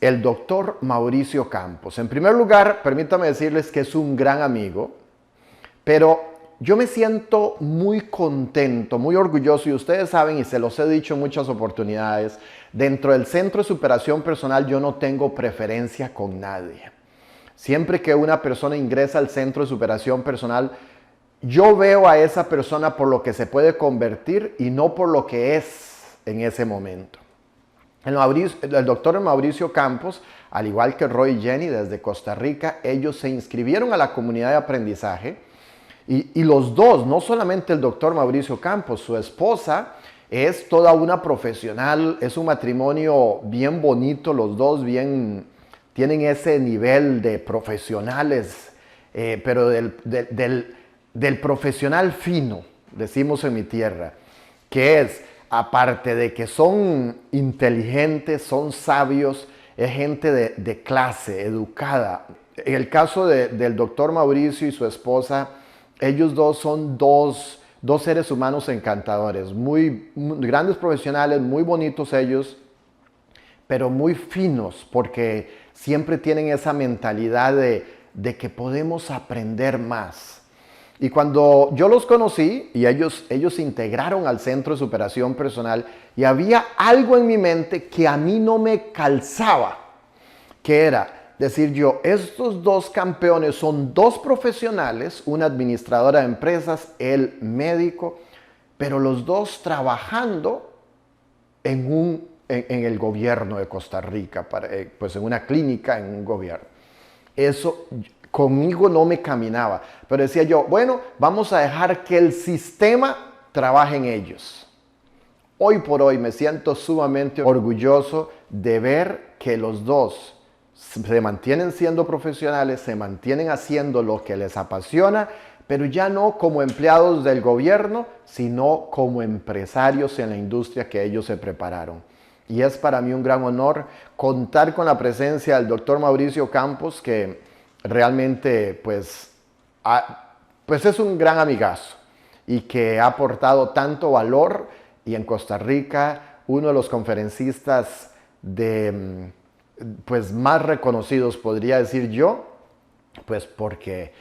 el doctor Mauricio Campos. En primer lugar, permítame decirles que es un gran amigo, pero yo me siento muy contento, muy orgulloso, y ustedes saben, y se los he dicho en muchas oportunidades, dentro del Centro de Superación Personal yo no tengo preferencia con nadie. Siempre que una persona ingresa al Centro de Superación Personal, yo veo a esa persona por lo que se puede convertir y no por lo que es en ese momento. El doctor Mauricio Campos, al igual que Roy y Jenny desde Costa Rica, ellos se inscribieron a la comunidad de aprendizaje y los dos, no solamente el doctor Mauricio Campos, su esposa es toda una profesional, es un matrimonio bien bonito, los dos tienen ese nivel de profesionales, pero del profesional fino, decimos en mi tierra, que es, aparte de que son inteligentes, son sabios, es gente de clase, educada. En el caso del doctor Mauricio y su esposa, ellos dos son dos seres humanos encantadores, muy grandes profesionales, muy bonitos ellos, pero muy finos, porque siempre tienen esa mentalidad de que podemos aprender más. Y cuando yo los conocí y ellos se integraron al Centro de Superación Personal, y había algo en mi mente que a mí no me calzaba, que era decir yo, estos dos campeones son dos profesionales, una administradora de empresas, él médico, pero los dos trabajando en el gobierno de Costa Rica, pues en una clínica, en un gobierno. Eso conmigo no me caminaba, pero decía yo, bueno, vamos a dejar que el sistema trabaje en ellos. Hoy por hoy me siento sumamente orgulloso de ver que los dos se mantienen siendo profesionales, se mantienen haciendo lo que les apasiona, pero ya no como empleados del gobierno, sino como empresarios en la industria que ellos se prepararon. Y es para mí un gran honor contar con la presencia del doctor Mauricio Campos, que realmente pues es un gran amigazo y que ha aportado tanto valor, y en Costa Rica uno de los conferencistas pues más reconocidos, podría decir yo, pues porque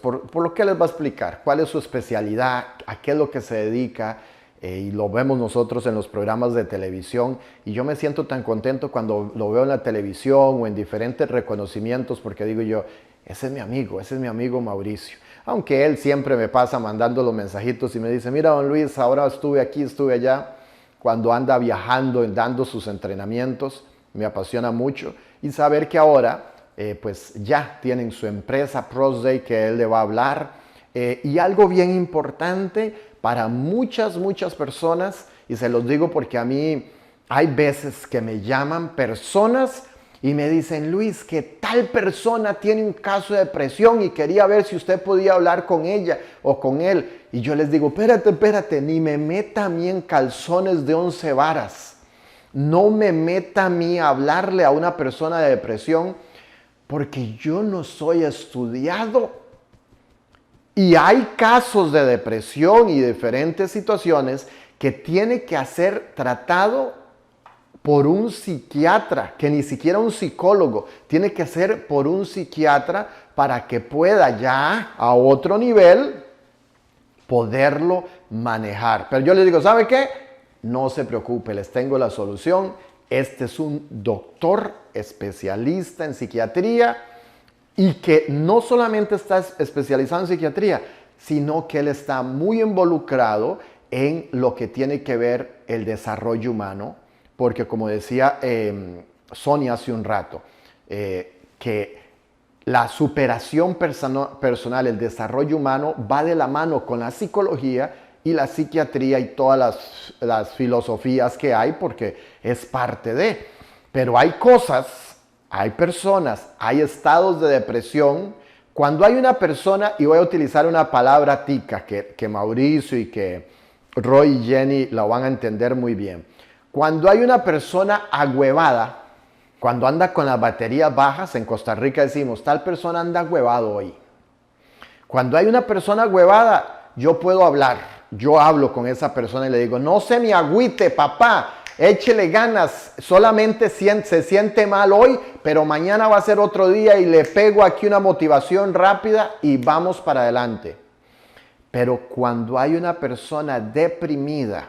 por lo que les va a explicar, cuál es su especialidad, a qué es lo que se dedica, y lo vemos nosotros en los programas de televisión, y yo me siento tan contento cuando lo veo en la televisión o en diferentes reconocimientos, porque digo yo, ese es mi amigo Mauricio. Aunque él siempre me pasa mandando los mensajitos y me dice, mira don Luis, ahora estuve aquí, estuve allá, cuando anda viajando, dando sus entrenamientos, me apasiona mucho. Y saber que ahora pues ya tienen su empresa ProsDay, que él le va a hablar, y algo bien importante para muchas personas, y se los digo porque a mí hay veces que me llaman personas y me dicen, Luis, que tal persona tiene un caso de depresión y quería ver si usted podía hablar con ella o con él. Y yo les digo, espérate, ni me meta a mí en calzones de 11 varas. No me meta a mí a hablarle a una persona de depresión, porque yo no soy estudiado. Y hay casos de depresión y diferentes situaciones que tiene que ser tratado por un psiquiatra, que ni siquiera un psicólogo, tiene que ser por un psiquiatra para que pueda ya a otro nivel poderlo manejar. Pero yo les digo, ¿sabe qué? No se preocupe, les tengo la solución. Este es un doctor especialista en psiquiatría, y que no solamente está especializado en psiquiatría, sino que él está muy involucrado en lo que tiene que ver el desarrollo humano, porque como decía Sonia hace un rato, que la superación personal, el desarrollo humano va de la mano con la psicología y la psiquiatría y todas las filosofías que hay, porque es parte de. Pero hay cosas, hay personas, hay estados de depresión. Cuando hay una persona, y voy a utilizar una palabra tica que Mauricio y que Roy y Jenny la van a entender muy bien. Cuando hay una persona agüevada, cuando anda con las baterías bajas, en Costa Rica decimos, tal persona anda agüevado hoy. Cuando hay una persona agüevada, yo puedo hablar yo hablo con esa persona y le digo, no se me agüite, papá, échele ganas, solamente se siente mal hoy, pero mañana va a ser otro día y le pego aquí una motivación rápida y vamos para adelante. Pero cuando hay una persona deprimida,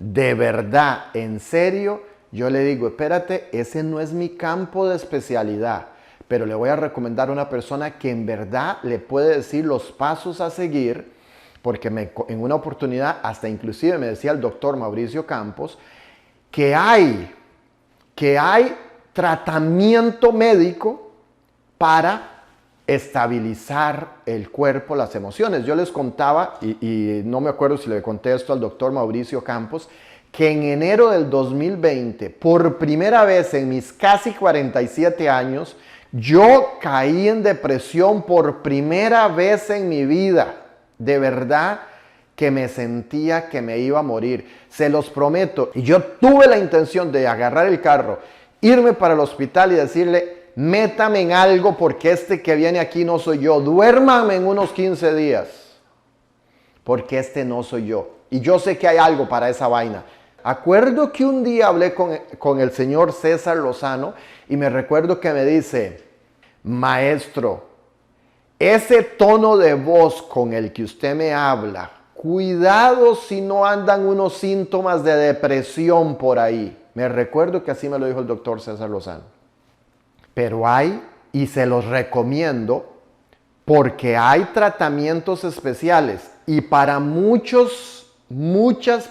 de verdad, en serio, yo le digo, espérate, ese no es mi campo de especialidad, pero le voy a recomendar a una persona que en verdad le puede decir los pasos a seguir, porque en una oportunidad hasta inclusive me decía el doctor Mauricio Campos que hay tratamiento médico para estabilizar el cuerpo, las emociones. Yo les contaba, y no me acuerdo si le conté esto al doctor Mauricio Campos, que en enero del 2020, por primera vez en mis casi 47 años, yo caí en depresión por primera vez en mi vida. De verdad que me sentía que me iba a morir. Se los prometo. Y yo tuve la intención de agarrar el carro, irme para el hospital y decirle, métame en algo porque este que viene aquí no soy yo. Duérmame en unos 15 días. Porque este no soy yo. Y yo sé que hay algo para esa vaina. Acuerdo que un día hablé con el señor César Lozano y me recuerdo que me dice, maestro, ese tono de voz con el que usted me habla, cuidado si no andan unos síntomas de depresión por ahí. Me recuerdo que así me lo dijo el doctor César Lozano. Pero hay, y se los recomiendo, porque hay tratamientos especiales. Y para muchas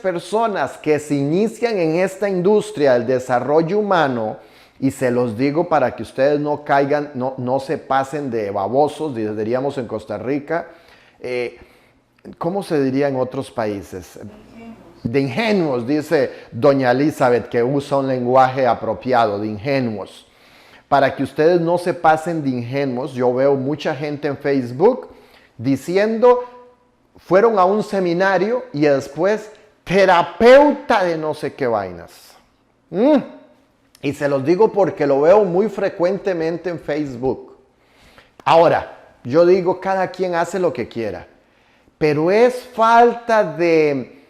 personas que se inician en esta industria del desarrollo humano, y se los digo para que ustedes no caigan, no se pasen de babosos, diríamos en Costa Rica. ¿Cómo se diría en otros países? De ingenuos, dice doña Elizabeth, que usa un lenguaje apropiado, de ingenuos. Para que ustedes no se pasen de ingenuos, yo veo mucha gente en Facebook diciendo, fueron a un seminario y después, terapeuta de no sé qué vainas. Y se los digo porque lo veo muy frecuentemente en Facebook. Ahora, yo digo, cada quien hace lo que quiera. Pero es falta de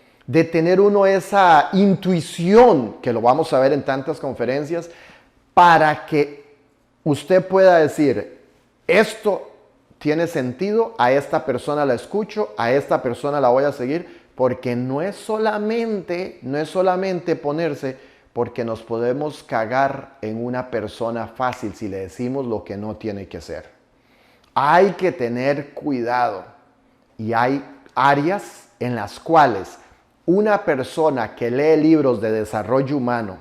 tener uno esa intuición, que lo vamos a ver en tantas conferencias, para que usted pueda decir, esto tiene sentido, a esta persona la escucho, a esta persona la voy a seguir, porque no es solamente ponerse, porque nos podemos cagar en una persona fácil si le decimos lo que no tiene que ser. Hay que tener cuidado y hay áreas en las cuales una persona que lee libros de desarrollo humano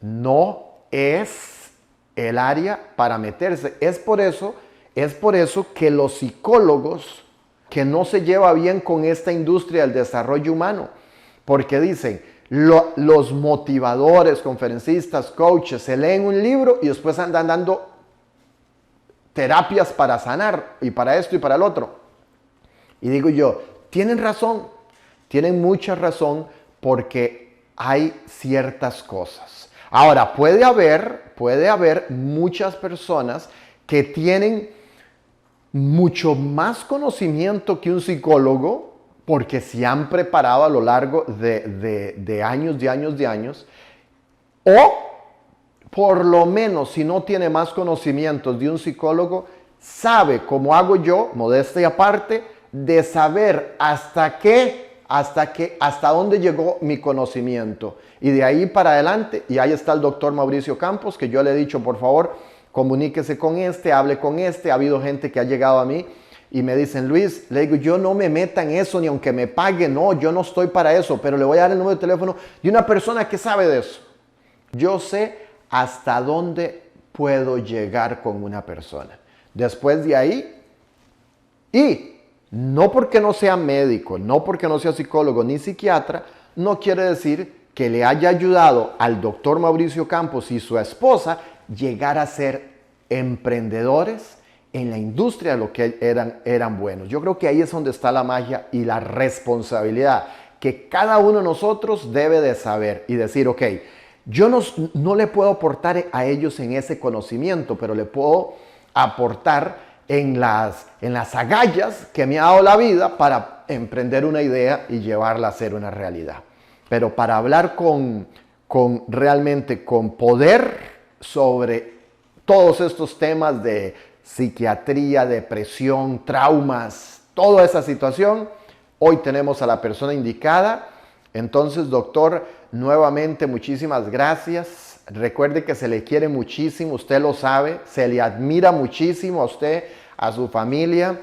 no es el área para meterse. Es por eso que los psicólogos que no se lleva bien con esta industria del desarrollo humano, porque dicen, los motivadores, conferencistas, coaches, se leen un libro y después andan dando terapias para sanar y para esto y para el otro. Y digo yo, tienen razón, tienen mucha razón porque hay ciertas cosas. Ahora, puede haber muchas personas que tienen mucho más conocimiento que un psicólogo porque se han preparado a lo largo de años, o por lo menos si no tiene más conocimientos de un psicólogo, sabe, como hago yo, modestia aparte, de saber hasta dónde llegó mi conocimiento. Y de ahí para adelante, y ahí está el doctor Mauricio Campos, que yo le he dicho, por favor, comuníquese con hable con ha habido gente que ha llegado a mí y me dicen, Luis, le digo, yo no me meta en eso ni aunque me pague, no, yo no estoy para eso, pero le voy a dar el número de teléfono de una persona que sabe de eso. Yo sé hasta dónde puedo llegar con una persona. Después de ahí, y no porque no sea médico, no porque no sea psicólogo ni psiquiatra, no quiere decir que le haya ayudado al doctor Mauricio Campos y su esposa llegar a ser emprendedores en la industria de lo que eran buenos. Yo creo que ahí es donde está la magia y la responsabilidad que cada uno de nosotros debe de saber y decir, ok, yo no le puedo aportar a ellos en ese conocimiento, pero le puedo aportar en las agallas que me ha dado la vida para emprender una idea y llevarla a ser una realidad. Pero para hablar realmente con poder sobre todos estos temas de psiquiatría, depresión, traumas, toda esa situación, hoy tenemos a la persona indicada. Entonces, doctor, nuevamente muchísimas gracias. Recuerde que se le quiere muchísimo, usted lo sabe, se le admira muchísimo a usted, a su familia.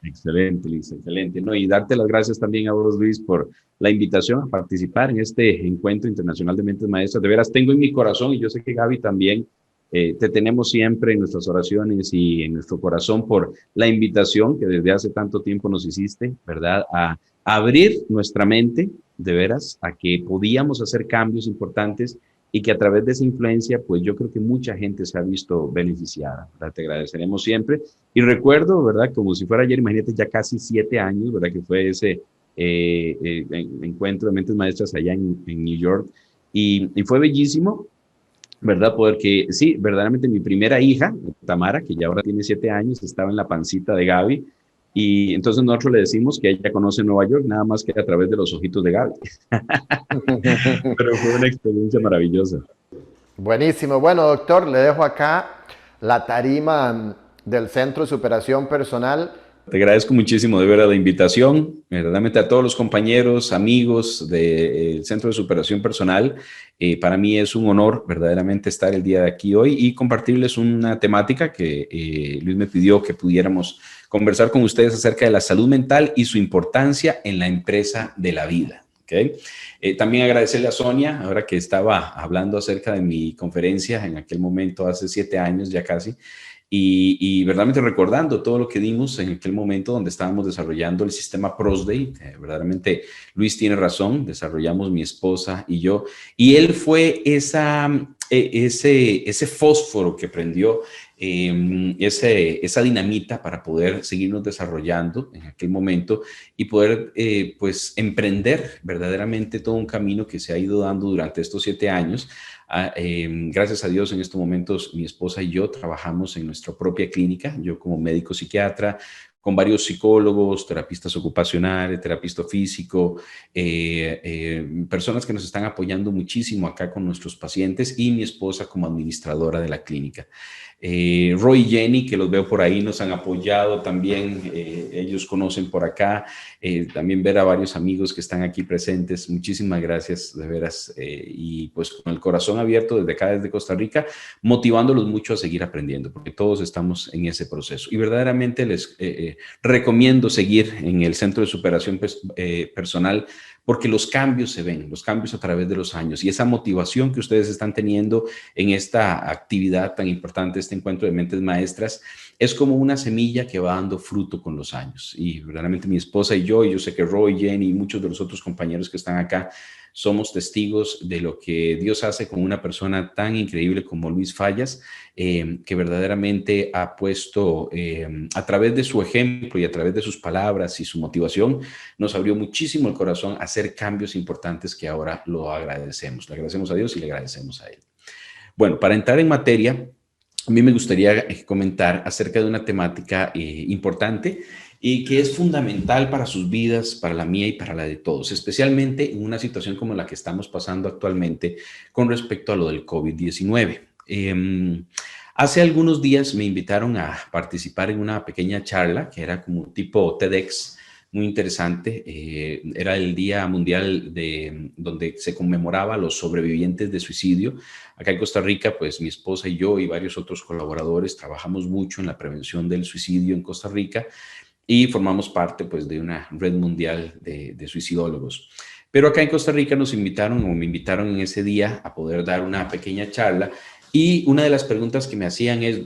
Excelente, Luis, excelente. No, y darte las gracias también a vos, Luis, por la invitación a participar en este encuentro internacional de mentes maestras. De veras, tengo en mi corazón, y yo sé que Gaby también, te tenemos siempre en nuestras oraciones y en nuestro corazón por la invitación que desde hace tanto tiempo nos hiciste, ¿verdad? A abrir nuestra mente, de veras, a que podíamos hacer cambios importantes y que a través de esa influencia, pues yo creo que mucha gente se ha visto beneficiada, ¿verdad? Te agradeceremos siempre. Y recuerdo, ¿verdad? Como si fuera ayer, imagínate, ya casi 7 años, ¿verdad? Que fue ese encuentro de mentes maestras allá en New York. Y fue bellísimo, ¿verdad? Porque sí, verdaderamente mi primera hija, Tamara, que ya ahora tiene 7 años, estaba en la pancita de Gaby. Y entonces nosotros le decimos que ella conoce Nueva York nada más que a través de los ojitos de Gaby. Pero fue una experiencia maravillosa. Buenísimo. Bueno, doctor, le dejo acá la tarima del Centro de Superación Personal. Te agradezco muchísimo de verdad la invitación, verdaderamente a todos los compañeros, amigos del Centro de Superación Personal. Para mí es un honor verdaderamente estar el día de aquí hoy y compartirles una temática que Luis me pidió que pudiéramos conversar con ustedes acerca de la salud mental y su importancia en la empresa de la vida. ¿Okay? También agradecerle a Sonia, ahora que estaba hablando acerca de mi conferencia en aquel momento, hace 7 años ya casi, y verdaderamente recordando todo lo que dimos en aquel momento donde estábamos desarrollando el sistema Prosday. Verdaderamente Luis tiene razón, desarrollamos mi esposa y yo, y él fue ese fósforo que prendió, esa dinamita para poder seguirnos desarrollando en aquel momento y poder pues emprender verdaderamente todo un camino que se ha ido dando durante estos 7 años. Gracias a Dios, en estos momentos mi esposa y yo trabajamos en nuestra propia clínica, yo como médico psiquiatra, con varios psicólogos, terapistas ocupacionales, terapista físico, personas que nos están apoyando muchísimo acá con nuestros pacientes y mi esposa como administradora de la clínica. Roy y Jenny, que los veo por ahí, nos han apoyado también, ellos conocen por acá, también ver a varios amigos que están aquí presentes, muchísimas gracias de veras, y pues con el corazón abierto desde acá, desde Costa Rica, motivándolos mucho a seguir aprendiendo, porque todos estamos en ese proceso y verdaderamente les recomiendo seguir en el Centro de Superación Personal, porque los cambios se ven, los cambios a través de los años y esa motivación que ustedes están teniendo en esta actividad tan importante, este encuentro de mentes maestras, es como una semilla que va dando fruto con los años. Y verdaderamente mi esposa y yo sé que Roy, Jenny y muchos de los otros compañeros que están acá, somos testigos de lo que Dios hace con una persona tan increíble como Luis Fallas, que verdaderamente ha puesto a través de su ejemplo y a través de sus palabras y su motivación, nos abrió muchísimo el corazón a hacer cambios importantes que ahora lo agradecemos. Le agradecemos a Dios y le agradecemos a él. Bueno, para entrar en materia, a mí me gustaría comentar acerca de una temática importante y que es fundamental para sus vidas, para la mía y para la de todos, especialmente en una situación como la que estamos pasando actualmente con respecto a lo del COVID-19. Hace algunos días me invitaron a participar en una pequeña charla que era como tipo TEDx, muy interesante. Era el Día Mundial donde se conmemoraba a los sobrevivientes de suicidio. Acá en Costa Rica, pues mi esposa y yo y varios otros colaboradores trabajamos mucho en la prevención del suicidio en Costa Rica y formamos parte pues de una red mundial de suicidólogos. Pero acá en Costa Rica nos invitaron o me invitaron en ese día a poder dar una pequeña charla y una de las preguntas que me hacían es,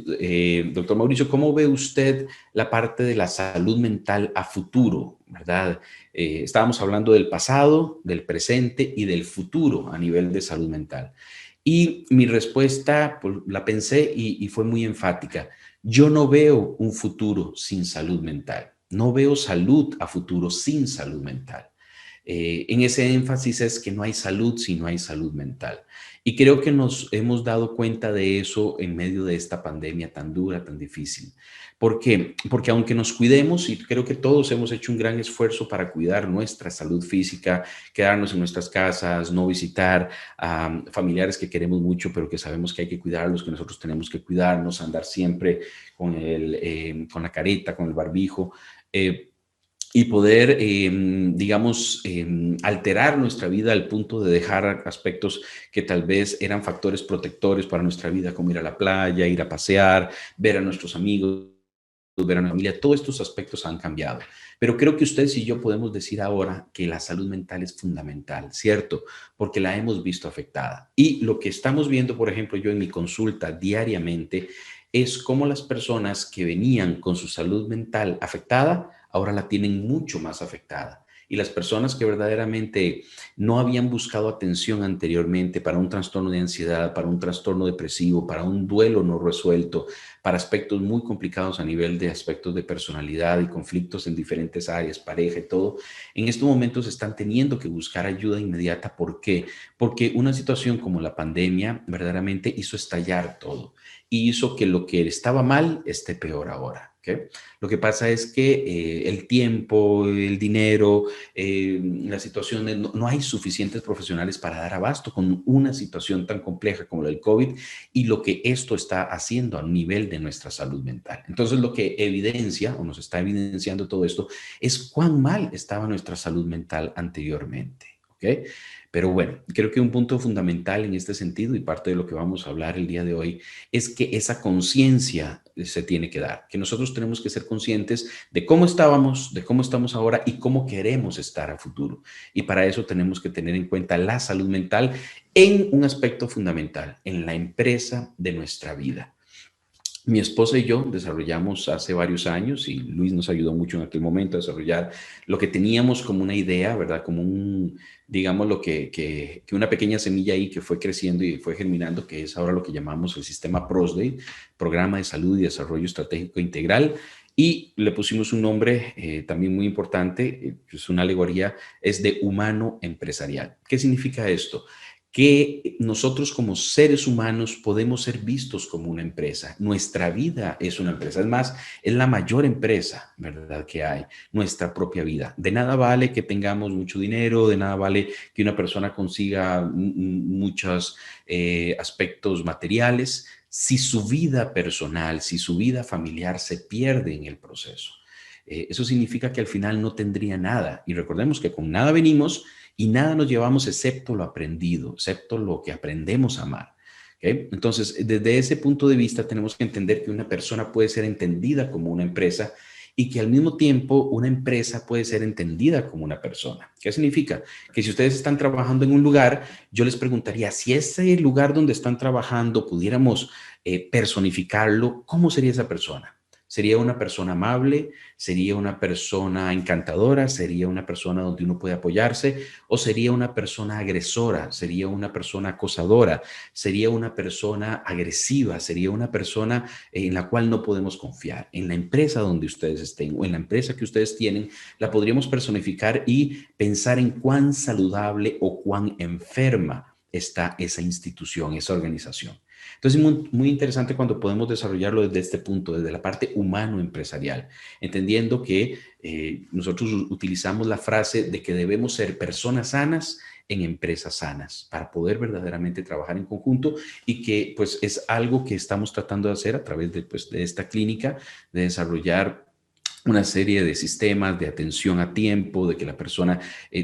doctor Mauricio, ¿cómo ve usted la parte de la salud mental a futuro? ¿Verdad? Estábamos hablando del pasado, del presente y del futuro a nivel de salud mental. Y mi respuesta pues, la pensé y fue muy enfática. Yo no veo un futuro sin salud mental. No veo salud a futuro sin salud mental. en ese énfasis es que no hay salud si no hay salud mental. Y creo que nos hemos dado cuenta de eso en medio de esta pandemia tan dura, tan difícil. ¿Por qué? Porque aunque nos cuidemos, y creo que todos hemos hecho un gran esfuerzo para cuidar nuestra salud física, quedarnos en nuestras casas, no visitar a familiares que queremos mucho, pero que sabemos que hay que cuidarlos, que nosotros tenemos que cuidarnos, andar siempre con la careta, con el barbijo. Y poder, digamos, alterar nuestra vida al punto de dejar aspectos que tal vez eran factores protectores para nuestra vida, como ir a la playa, ir a pasear, ver a nuestros amigos, ver a la familia. Todos estos aspectos han cambiado. Pero creo que ustedes y yo podemos decir ahora que la salud mental es fundamental, ¿cierto? Porque la hemos visto afectada. Y lo que estamos viendo, por ejemplo, yo en mi consulta diariamente, es cómo las personas que venían con su salud mental afectada, ahora la tienen mucho más afectada. Y las personas que verdaderamente no habían buscado atención anteriormente para un trastorno de ansiedad, para un trastorno depresivo, para un duelo no resuelto, para aspectos muy complicados a nivel de aspectos de personalidad y conflictos en diferentes áreas, pareja y todo, en estos momentos están teniendo que buscar ayuda inmediata. ¿Por qué? Porque una situación como la pandemia verdaderamente hizo estallar todo y hizo que lo que estaba mal esté peor ahora. ¿Okay? Lo que pasa es que el tiempo, el dinero, la situación, no hay suficientes profesionales para dar abasto con una situación tan compleja como la del COVID y lo que esto está haciendo a nivel de nuestra salud mental. Entonces, lo que evidencia o nos está evidenciando todo esto es cuán mal estaba nuestra salud mental anteriormente. ¿Ok? Pero bueno, creo que un punto fundamental en este sentido y parte de lo que vamos a hablar el día de hoy es que esa conciencia se tiene que dar, que nosotros tenemos que ser conscientes de cómo estábamos, de cómo estamos ahora y cómo queremos estar a futuro. Y para eso tenemos que tener en cuenta la salud mental en un aspecto fundamental, en la empresa de nuestra vida. Mi esposa y yo desarrollamos hace varios años, y Luis nos ayudó mucho en aquel momento a desarrollar lo que teníamos como una idea, ¿verdad? Como digamos, que una pequeña semilla ahí que fue creciendo y fue germinando, que es ahora lo que llamamos el sistema PROSDE, Programa de Salud y Desarrollo Estratégico Integral. Y le pusimos un nombre también muy importante, es una alegoría, es de humano empresarial. ¿Qué significa esto? Que nosotros como seres humanos podemos ser vistos como una empresa. Nuestra vida es una empresa. Es más, es la mayor empresa, ¿verdad? Que hay, nuestra propia vida. De nada vale que tengamos mucho dinero, de nada vale que una persona consiga muchos aspectos materiales, si su vida personal, si su vida familiar se pierde en el proceso. Eso significa que al final no tendría nada. Y recordemos que con nada venimos y nada nos llevamos excepto lo aprendido, excepto lo que aprendemos a amar. ¿Okay? Entonces, desde ese punto de vista, tenemos que entender que una persona puede ser entendida como una empresa y que al mismo tiempo una empresa puede ser entendida como una persona. ¿Qué significa? Que si ustedes están trabajando en un lugar, yo les preguntaría, si ese lugar donde están trabajando pudiéramos personificarlo, ¿cómo sería esa persona? ¿Sería una persona amable? ¿Sería una persona encantadora? ¿Sería una persona donde uno puede apoyarse? ¿O sería una persona agresora? ¿Sería una persona acosadora? ¿Sería una persona agresiva? ¿Sería una persona en la cual no podemos confiar? En la empresa donde ustedes estén o en la empresa que ustedes tienen, la podríamos personificar y pensar en cuán saludable o cuán enferma está esa institución, esa organización. Entonces, muy interesante cuando podemos desarrollarlo desde este punto, desde la parte humano-empresarial, entendiendo que nosotros utilizamos la frase de que debemos ser personas sanas en empresas sanas para poder verdaderamente trabajar en conjunto y que pues es algo que estamos tratando de hacer a través de, pues, de esta clínica, de desarrollar una serie de sistemas de atención a tiempo, de que la persona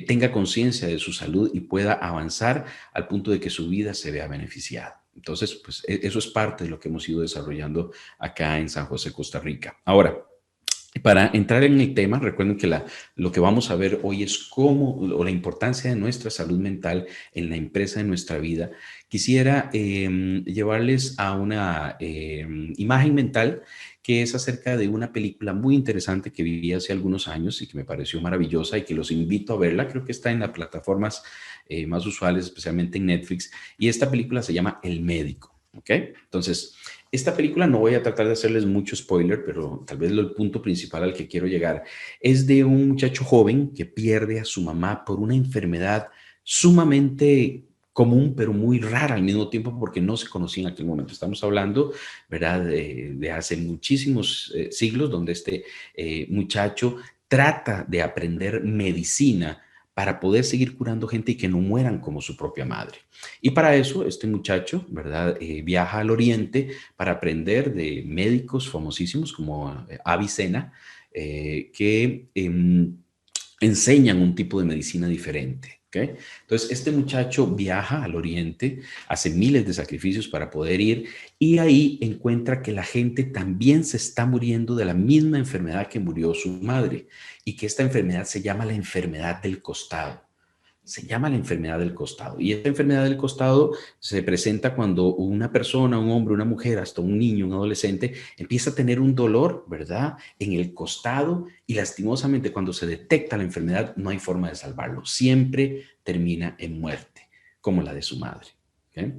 tenga conciencia de su salud y pueda avanzar al punto de que su vida se vea beneficiada. Entonces, pues eso es parte de lo que hemos ido desarrollando acá en San José, Costa Rica. Ahora, para entrar en el tema, recuerden que lo que vamos a ver hoy es cómo o la importancia de nuestra salud mental en la empresa de nuestra vida. Quisiera llevarles a una imagen mental que es acerca de una película muy interesante que vi hace algunos años y que me pareció maravillosa y que los invito a verla. Creo que está en las plataformas más usuales, especialmente en Netflix. Y esta película se llama El Médico. ¿Ok? Entonces, esta película no voy a tratar de hacerles mucho spoiler, pero tal vez el punto principal al que quiero llegar es de un muchacho joven que pierde a su mamá por una enfermedad sumamente común, pero muy rara al mismo tiempo porque no se conocía en aquel momento. Estamos hablando, ¿verdad?, de hace muchísimos siglos, donde este muchacho trata de aprender medicina para poder seguir curando gente y que no mueran como su propia madre. Y para eso, este muchacho, ¿verdad? Viaja al Oriente para aprender de médicos famosísimos como Avicenna, que enseñan un tipo de medicina diferente. ¿Okay? Entonces, este muchacho viaja al Oriente, hace miles de sacrificios para poder ir y ahí encuentra que la gente también se está muriendo de la misma enfermedad que murió su madre y que esta enfermedad se llama la enfermedad del costado. Se llama la enfermedad del costado. Y esta enfermedad del costado se presenta cuando una persona, un hombre, una mujer, hasta un niño, un adolescente, empieza a tener un dolor, ¿verdad?, en el costado y lastimosamente cuando se detecta la enfermedad no hay forma de salvarlo. Siempre termina en muerte, como la de su madre. ¿Okay?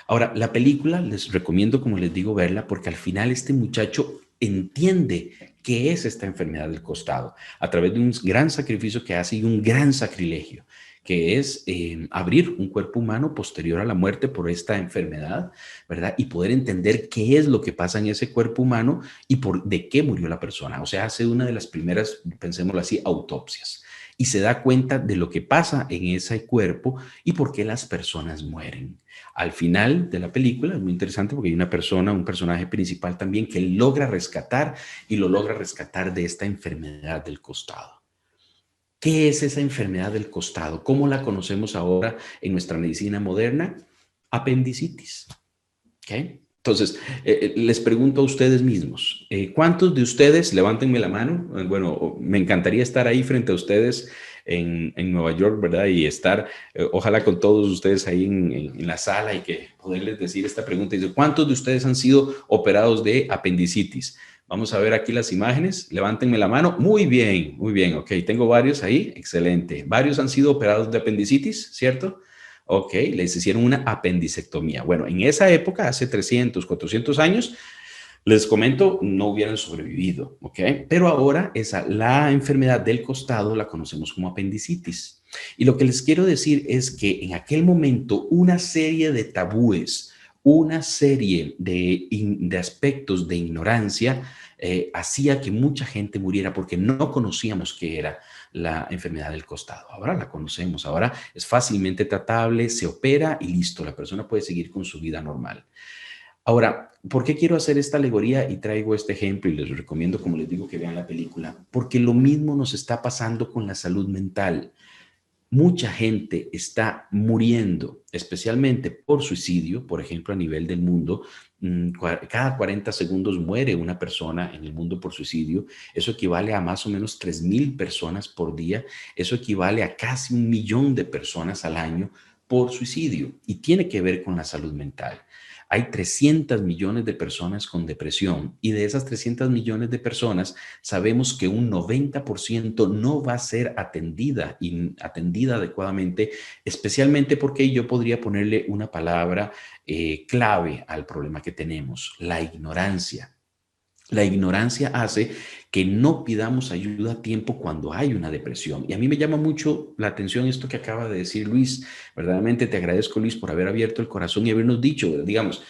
Ahora, la película les recomiendo, como les digo, verla porque al final este muchacho entiende qué es esta enfermedad del costado a través de un gran sacrificio que hace y un gran sacrilegio que es abrir un cuerpo humano posterior a la muerte por esta enfermedad, ¿verdad? Y poder entender qué es lo que pasa en ese cuerpo humano y de qué murió la persona. O sea, hace una de las primeras, pensémoslo así, autopsias. Y se da cuenta de lo que pasa en ese cuerpo y por qué las personas mueren. Al final de la película, es muy interesante porque hay una persona, un personaje principal también que logra rescatar y lo logra rescatar de esta enfermedad del costado. ¿Qué es esa enfermedad del costado? ¿Cómo la conocemos ahora en nuestra medicina moderna? Apendicitis. ¿Okay? Entonces, les pregunto a ustedes mismos, ¿cuántos de ustedes, levántenme la mano, bueno, me encantaría estar ahí frente a ustedes en Nueva York, ¿verdad? Y estar, ojalá con todos ustedes ahí en la sala y que poderles decir esta pregunta. Dice, ¿cuántos de ustedes han sido operados de apendicitis? Vamos a ver aquí las imágenes. Levántenme la mano. Muy bien. Ok, tengo varios ahí. Excelente. Varios han sido operados de apendicitis, ¿cierto? Ok, les hicieron una apendicectomía. Bueno, en esa época, hace 300, 400 años, les comento, no hubieran sobrevivido, ¿ok? Pero ahora la enfermedad del costado la conocemos como apendicitis. Y lo que les quiero decir es que en aquel momento una serie de tabúes, una serie de aspectos de ignorancia hacía que mucha gente muriera porque no conocíamos qué era la enfermedad del costado. Ahora la conocemos, ahora es fácilmente tratable, se opera y listo, la persona puede seguir con su vida normal. Ahora, ¿por qué quiero hacer esta alegoría y traigo este ejemplo y les recomiendo, como les digo, que vean la película? Porque lo mismo nos está pasando con la salud mental. Mucha gente está muriendo, especialmente por suicidio, por ejemplo, a nivel del mundo. Cada 40 segundos muere una persona en el mundo por suicidio. Eso equivale a más o menos 3,000 personas por día. Eso equivale a casi 1,000,000 de personas al año por suicidio y tiene que ver con la salud mental. Hay 300 millones de personas con depresión y de esas 300 millones de personas sabemos que un 90% no va a ser atendida adecuadamente, especialmente porque yo podría ponerle una palabra clave al problema que tenemos, la ignorancia. La ignorancia hace que no pidamos ayuda a tiempo cuando hay una depresión. Y a mí me llama mucho la atención esto que acaba de decir Luis. Verdaderamente te agradezco, Luis, por haber abierto el corazón y habernos dicho, digamos,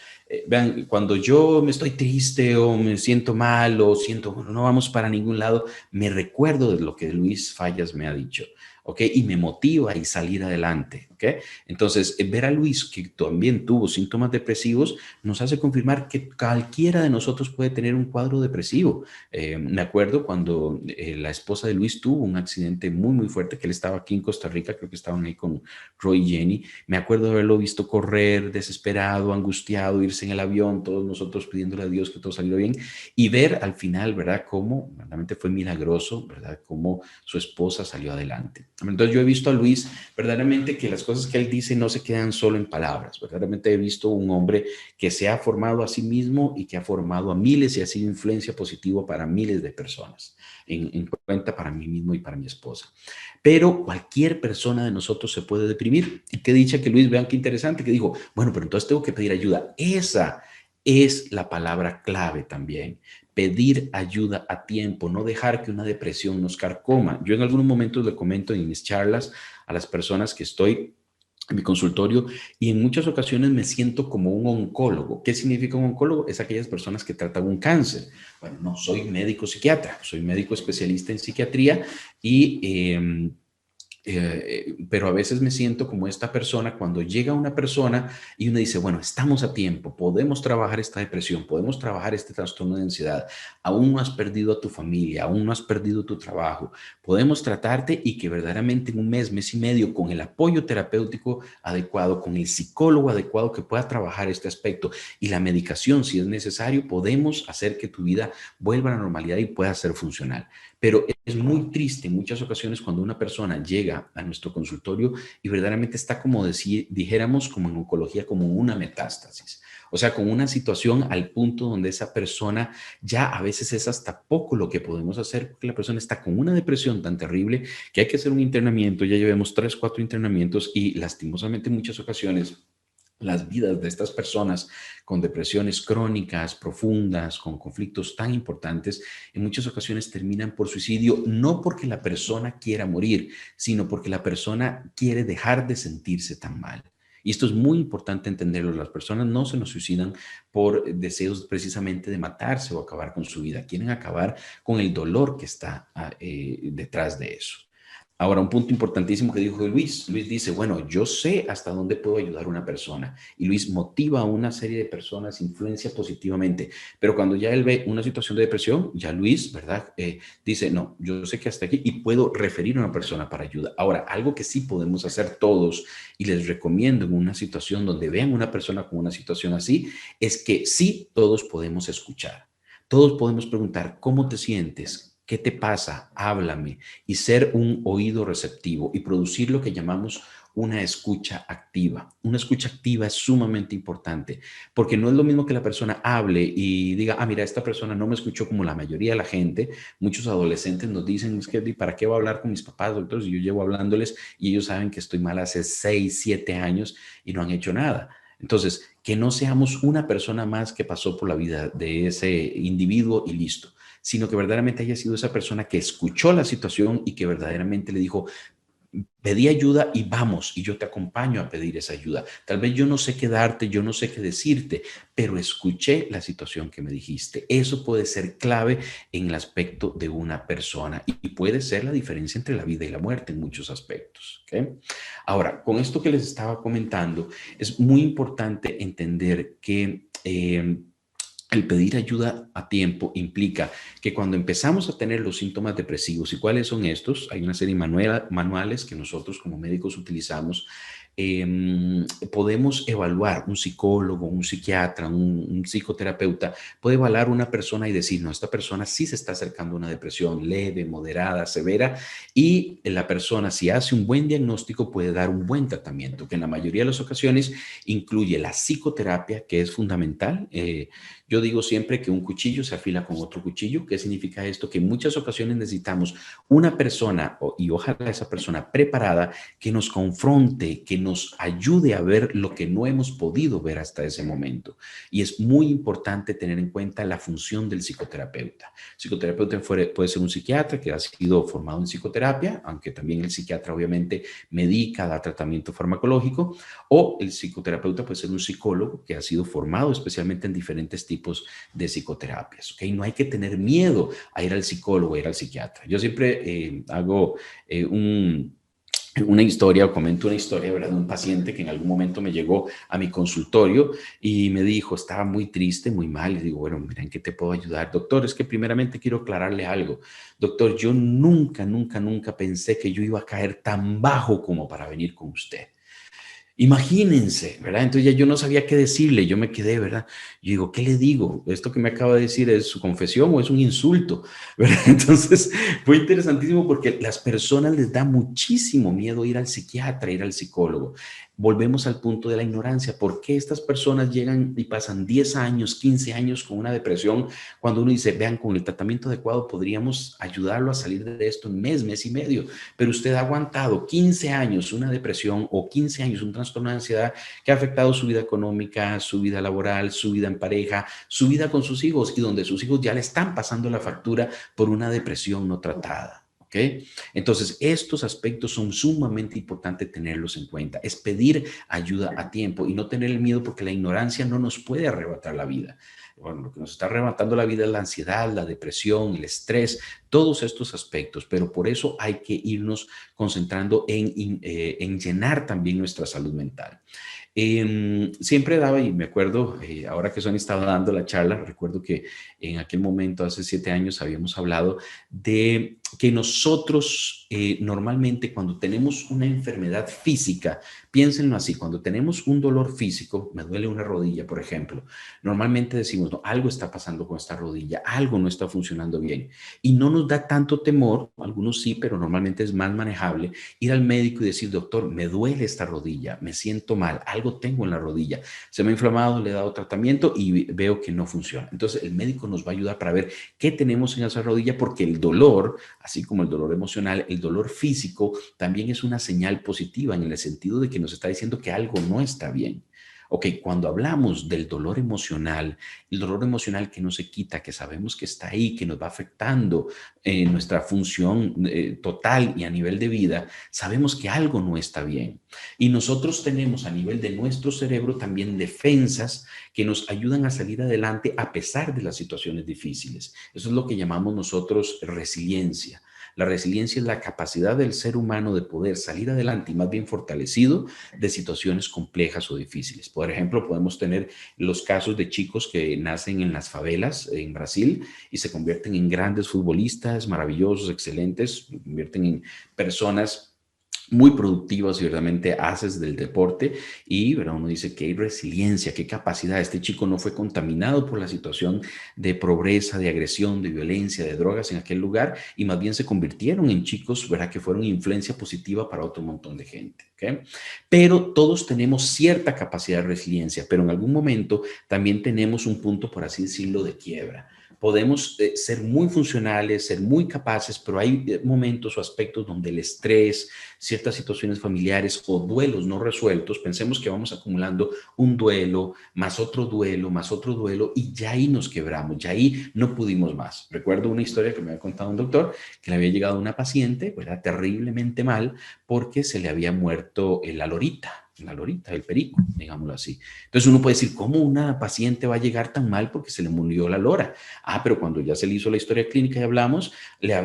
vean, cuando yo me estoy triste o me siento mal o siento, bueno, no vamos para ningún lado, me recuerdo de lo que Luis Fallas me ha dicho, ¿ok? Y me motiva a salir adelante, ¿ok? Entonces, ver a Luis, que también tuvo síntomas depresivos, nos hace confirmar que cualquiera de nosotros puede tener un cuadro depresivo. Me acuerdo cuando la esposa de Luis tuvo un accidente muy, muy fuerte, que él estaba aquí en Costa Rica, creo que estaban ahí con Roy y Jenny. Me acuerdo de haberlo visto correr, desesperado, angustiado, irse en el avión, todos nosotros pidiéndole a Dios que todo saliera bien y ver al final, ¿verdad?, cómo realmente fue milagroso, ¿verdad?, cómo su esposa salió adelante. Entonces yo he visto a Luis verdaderamente que las cosas que él dice no se quedan solo en palabras. Verdaderamente he visto un hombre que se ha formado a sí mismo y que ha formado a miles y ha sido influencia positiva para miles de personas, en cuenta para mí mismo y para mi esposa. Pero cualquier persona de nosotros se puede deprimir. Y qué dicha que Luis, vean qué interesante, que dijo, bueno, pero entonces tengo que pedir ayuda. Esa es la palabra clave también. Pedir ayuda a tiempo, no dejar que una depresión nos carcoma. Yo en algunos momentos le comento en mis charlas a las personas que estoy en mi consultorio y en muchas ocasiones me siento como un oncólogo. ¿Qué significa un oncólogo? Es aquellas personas que tratan un cáncer. Bueno, no soy médico psiquiatra, soy médico especialista en psiquiatría y pero a veces me siento como esta persona cuando llega una persona y uno dice, bueno, estamos a tiempo, podemos trabajar esta depresión, podemos trabajar este trastorno de ansiedad, aún no has perdido a tu familia, aún no has perdido tu trabajo, podemos tratarte y que verdaderamente en un mes, mes y medio, con el apoyo terapéutico adecuado, con el psicólogo adecuado que pueda trabajar este aspecto y la medicación si es necesario, podemos hacer que tu vida vuelva a la normalidad y pueda ser funcional. Pero es muy triste en muchas ocasiones cuando una persona llega a nuestro consultorio y verdaderamente está como dijéramos como en oncología, como una metástasis. O sea, con una situación al punto donde esa persona ya a veces es hasta poco lo que podemos hacer porque la persona está con una depresión tan terrible que hay que hacer un internamiento. Ya llevamos 3, 4 internamientos y lastimosamente en muchas ocasiones las vidas de estas personas con depresiones crónicas, profundas, con conflictos tan importantes, en muchas ocasiones terminan por suicidio, no porque la persona quiera morir, sino porque la persona quiere dejar de sentirse tan mal. Y esto es muy importante entenderlo. Las personas no se nos suicidan por deseos precisamente de matarse o acabar con su vida. Quieren acabar con el dolor que está detrás de eso. Ahora, un punto importantísimo que dijo Luis. Luis dice, bueno, yo sé hasta dónde puedo ayudar a una persona. Y Luis motiva a una serie de personas, influencia positivamente. Pero cuando ya él ve una situación de depresión, ya Luis, ¿verdad? Dice, no, yo sé que hasta aquí y puedo referir a una persona para ayuda. Ahora, algo que sí podemos hacer todos y les recomiendo en una situación donde vean una persona con una situación así, es que sí todos podemos escuchar. Todos podemos preguntar, ¿cómo te sientes? ¿Qué te pasa? Háblame y ser un oído receptivo y producir lo que llamamos una escucha activa. Una escucha activa es sumamente importante porque no es lo mismo que la persona hable y diga, ah, mira, esta persona no me escuchó como la mayoría de la gente. Muchos adolescentes nos dicen, es que, ¿para qué voy a hablar con mis papás, doctor? Si yo llevo hablándoles y ellos saben que estoy mal hace 6, 7 años y no han hecho nada. Entonces, que no seamos una persona más que pasó por la vida de ese individuo y listo, sino que verdaderamente haya sido esa persona que escuchó la situación y que verdaderamente le dijo, pedí ayuda y vamos, y yo te acompaño a pedir esa ayuda. Tal vez yo no sé qué darte, yo no sé qué decirte, pero escuché la situación que me dijiste. Eso puede ser clave en el aspecto de una persona y puede ser la diferencia entre la vida y la muerte en muchos aspectos. ¿Okay? Ahora, con esto que les estaba comentando, es muy importante entender que el pedir ayuda a tiempo implica que cuando empezamos a tener los síntomas depresivos, ¿y cuáles son estos? Hay una serie de manuales que nosotros como médicos utilizamos. Podemos evaluar un psicólogo, un psiquiatra, un psicoterapeuta, puede evaluar una persona y decir, no, esta persona sí se está acercando a una depresión leve, moderada, severa, y la persona, si hace un buen diagnóstico, puede dar un buen tratamiento, que en la mayoría de las ocasiones incluye la psicoterapia, que es fundamental. Yo digo siempre que un cuchillo se afila con otro cuchillo. ¿Qué significa esto? Que en muchas ocasiones necesitamos una persona y ojalá esa persona preparada que nos confronte, que nos ayude a ver lo que no hemos podido ver hasta ese momento. Y es muy importante tener en cuenta la función del psicoterapeuta. El psicoterapeuta puede ser un psiquiatra que ha sido formado en psicoterapia, aunque también el psiquiatra obviamente medica, da tratamiento farmacológico, o el psicoterapeuta puede ser un psicólogo que ha sido formado especialmente en diferentes tipos de psicoterapias. ¿Okay? No hay que tener miedo a ir al psicólogo, a ir al psiquiatra. Yo siempre hago una historia o comento una historia, ¿verdad? De un paciente que en algún momento me llegó a mi consultorio y me dijo, estaba muy triste, muy mal. Y digo, bueno, mira, ¿en qué te puedo ayudar? Doctor, es que primeramente quiero aclararle algo. Doctor, yo nunca, nunca, nunca pensé que yo iba a caer tan bajo como para venir con usted. Imagínense, ¿verdad? Entonces ya yo no sabía qué decirle, yo me quedé, ¿verdad? Yo digo, ¿qué le digo? ¿Esto que me acaba de decir es su confesión o es un insulto? ¿Verdad? Entonces fue interesantísimo porque las personas les da muchísimo miedo ir al psiquiatra, ir al psicólogo. Volvemos al punto de la ignorancia. ¿Por qué estas personas llegan y pasan 10 años, 15 años con una depresión cuando uno dice, vean, con el tratamiento adecuado podríamos ayudarlo a salir de esto en mes, mes y medio? Pero usted ha aguantado 15 años una depresión o 15 años un trastorno de ansiedad que ha afectado su vida económica, su vida laboral, su vida en pareja, su vida con sus hijos y donde sus hijos ya le están pasando la factura por una depresión no tratada. ¿Ok? Entonces, estos aspectos son sumamente importantes tenerlos en cuenta. Es pedir ayuda a tiempo y no tener el miedo porque la ignorancia no nos puede arrebatar la vida. Bueno, lo que nos está arrebatando la vida es la ansiedad, la depresión, el estrés, todos estos aspectos, pero por eso hay que irnos concentrando en llenar también nuestra salud mental. Siempre daba, y me acuerdo, ahora que Sonia estaba dando la charla, recuerdo que en aquel momento, hace 7 años, habíamos hablado de que nosotros normalmente cuando tenemos una enfermedad física, piénsenlo así, cuando tenemos un dolor físico, me duele una rodilla, por ejemplo, normalmente decimos, no, algo está pasando con esta rodilla, algo no está funcionando bien. Y no nos da tanto temor, algunos sí, pero normalmente es más manejable, ir al médico y decir, doctor, me duele esta rodilla, me siento mal, algo tengo en la rodilla, se me ha inflamado, le he dado tratamiento y veo que no funciona. Entonces el médico nos va a ayudar para ver qué tenemos en esa rodilla, porque el dolor, así como el dolor emocional, el dolor físico también es una señal positiva en el sentido de que nos está diciendo que algo no está bien. Ok, cuando hablamos del dolor emocional, el dolor emocional que no se quita, que sabemos que está ahí, que nos va afectando nuestra función total y a nivel de vida, sabemos que algo no está bien. Y nosotros tenemos a nivel de nuestro cerebro también defensas que nos ayudan a salir adelante a pesar de las situaciones difíciles. Eso es lo que llamamos nosotros resiliencia. La resiliencia es la capacidad del ser humano de poder salir adelante y más bien fortalecido de situaciones complejas o difíciles. Por ejemplo, podemos tener los casos de chicos que nacen en las favelas en Brasil y se convierten en grandes futbolistas, maravillosos, excelentes, se convierten en personas muy productivas y verdaderamente haces del deporte y ¿verdad? Uno dice que hay resiliencia, qué capacidad. Este chico no fue contaminado por la situación de pobreza, de agresión, de violencia, de drogas en aquel lugar y más bien se convirtieron en chicos, ¿verdad? Que fueron influencia positiva para otro montón de gente. ¿Okay? Pero todos tenemos cierta capacidad de resiliencia, pero en algún momento también tenemos un punto, por así decirlo, de quiebra. Podemos ser muy funcionales, ser muy capaces, pero hay momentos o aspectos donde el estrés, ciertas situaciones familiares o duelos no resueltos, pensemos que vamos acumulando un duelo, más otro duelo y ya ahí nos quebramos, ya ahí no pudimos más. Recuerdo una historia que me había contado un doctor que le había llegado a una paciente, ¿verdad? Terriblemente mal porque se le había muerto la lorita, el perico, digámoslo así. Entonces uno puede decir, ¿cómo una paciente va a llegar tan mal porque se le murió la lora? Ah, pero cuando ya se le hizo la historia clínica y hablamos,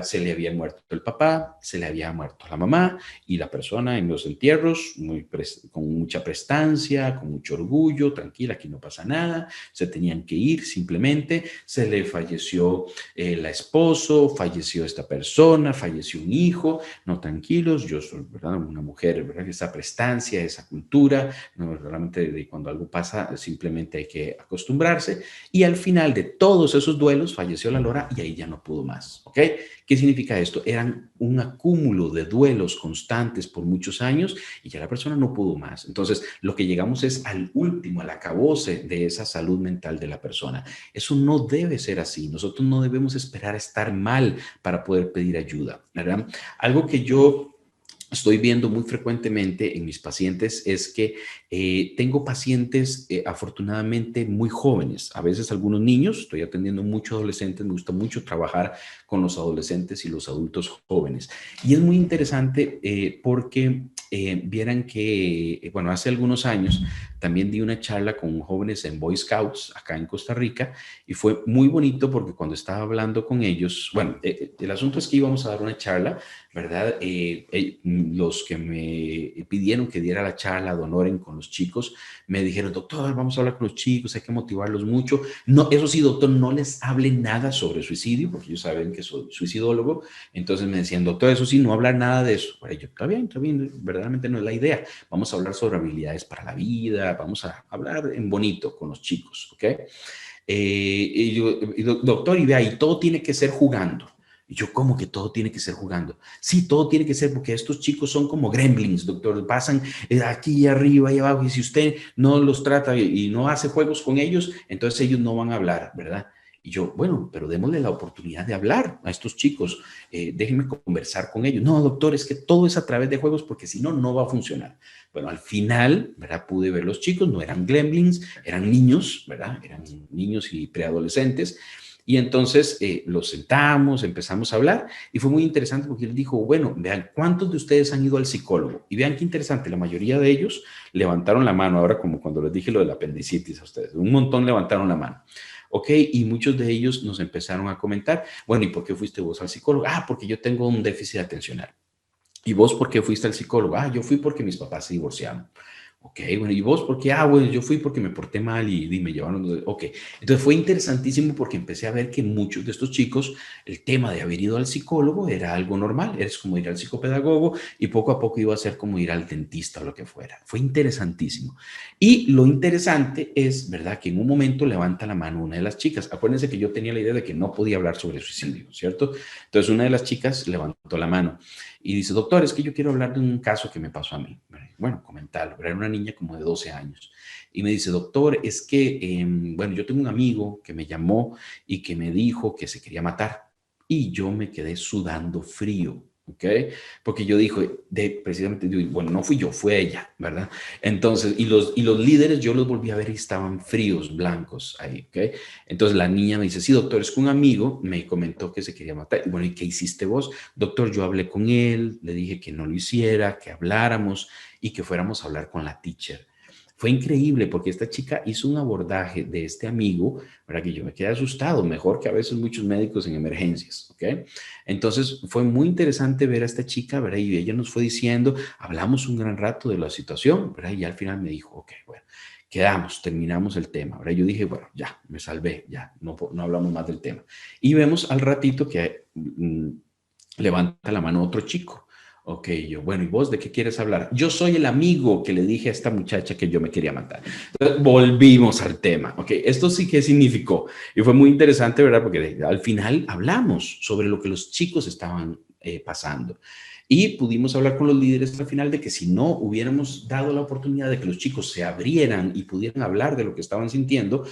se le había muerto el papá, se le había muerto la mamá y la persona en los entierros con mucha prestancia, con mucho orgullo, tranquila, aquí no pasa nada, se tenían que ir simplemente, se le falleció el esposo, falleció esta persona, falleció un hijo, no tranquilos, yo soy ¿verdad? Una mujer, ¿verdad? Esa prestancia, esa cultura, no, realmente de cuando algo pasa simplemente hay que acostumbrarse y al final de todos esos duelos falleció la lora y ahí ya no pudo más, ¿ok? ¿Qué significa esto? Eran un acúmulo de duelos constantes por muchos años y ya la persona no pudo más. Entonces, lo que llegamos es al último, al acabose de esa salud mental de la persona. Eso no debe ser así. Nosotros no debemos esperar a estar mal para poder pedir ayuda, ¿verdad? Algo que yo estoy viendo muy frecuentemente en mis pacientes es que tengo pacientes afortunadamente muy jóvenes, a veces algunos niños, estoy atendiendo muchos adolescentes, me gusta mucho trabajar con los adolescentes y los adultos jóvenes. Y es muy interesante porque vieran que, bueno, hace algunos años también di una charla con jóvenes en Boy Scouts acá en Costa Rica y fue muy bonito porque cuando estaba hablando con ellos, bueno, el asunto es que íbamos a dar una charla, ¿verdad? Los que me pidieron que diera la charla de honor con los chicos, me dijeron, doctor, vamos a hablar con los chicos, hay que motivarlos mucho. No, eso sí, doctor, no les hable nada sobre suicidio, porque ellos saben que soy suicidólogo. Entonces me decían, doctor, eso sí, no hablar nada de eso. Bueno, yo, está bien, verdaderamente no es la idea. Vamos a hablar sobre habilidades para la vida, vamos a hablar en bonito con los chicos, ¿ok? Doctor, y vea, y todo tiene que ser jugando. Y yo, ¿cómo que todo tiene que ser jugando? Sí, todo tiene que ser porque estos chicos son como gremlins, doctor. Pasan aquí arriba y abajo y si usted no los trata y no hace juegos con ellos, entonces ellos no van a hablar, ¿verdad? Y yo, bueno, pero démosle la oportunidad de hablar a estos chicos. Déjenme conversar con ellos. No, doctor, es que todo es a través de juegos porque si no, no va a funcionar. Bueno, al final, ¿verdad? Pude ver los chicos, no eran gremlins, eran niños, ¿verdad? Eran niños y preadolescentes. Y entonces los sentamos, empezamos a hablar y fue muy interesante porque él dijo, bueno, vean, ¿cuántos de ustedes han ido al psicólogo? Y vean qué interesante, la mayoría de ellos levantaron la mano, ahora como cuando les dije lo del apendicitis a ustedes, un montón levantaron la mano. Ok, y muchos de ellos nos empezaron a comentar, bueno, ¿y por qué fuiste vos al psicólogo? Ah, porque yo tengo un déficit atencional. ¿Y vos por qué fuiste al psicólogo? Ah, yo fui porque mis papás se divorciaron. Ok, bueno, ¿y vos por qué? Ah, bueno, yo fui porque me porté mal y me llevaron. Ok, entonces fue interesantísimo porque empecé a ver que muchos de estos chicos, el tema de haber ido al psicólogo era algo normal, es como ir al psicopedagogo y poco a poco iba a ser como ir al dentista o lo que fuera. Fue interesantísimo. Y lo interesante es, ¿verdad?, que en un momento levanta la mano una de las chicas. Acuérdense que yo tenía la idea de que no podía hablar sobre suicidio, ¿cierto? Entonces una de las chicas levantó la mano y dice, doctor, es que yo quiero hablar de un caso que me pasó a mí. Bueno, comentarlo. Era una niña como de 12 años. Y me dice, doctor, es que, bueno, yo tengo un amigo que me llamó y que me dijo que se quería matar. Y yo me quedé sudando frío. ¿Ok? Porque yo dije, precisamente, bueno, no fui yo, fue ella, ¿verdad? Entonces, y los líderes yo los volví a ver y estaban fríos, blancos ahí, ¿ok? Entonces la niña me dice, sí, doctor, es que un amigo me comentó que se quería matar. Y bueno, ¿y qué hiciste vos? Doctor, yo hablé con él, le dije que no lo hiciera, que habláramos y que fuéramos a hablar con la teacher. Fue increíble porque esta chica hizo un abordaje de este amigo para que yo me quedé asustado, mejor que a veces muchos médicos en emergencias, ¿ok? Entonces fue muy interesante ver a esta chica, ¿verdad? Y ella nos fue diciendo, hablamos un gran rato de la situación, ¿verdad? Y al final me dijo, ok, bueno, quedamos, terminamos el tema. Ahora yo dije, bueno, ya, me salvé, ya, no hablamos más del tema. Y vemos al ratito que levanta la mano otro chico. Ok, yo, bueno, ¿y vos de qué quieres hablar? Yo soy el amigo que le dije a esta muchacha que yo me quería matar. Entonces, volvimos al tema. Ok, esto sí que significó. Y fue muy interesante, ¿verdad? Porque al final hablamos sobre lo que los chicos estaban pasando. Y pudimos hablar con los líderes al final de que si no hubiéramos dado la oportunidad de que los chicos se abrieran y pudieran hablar de lo que estaban sintiendo,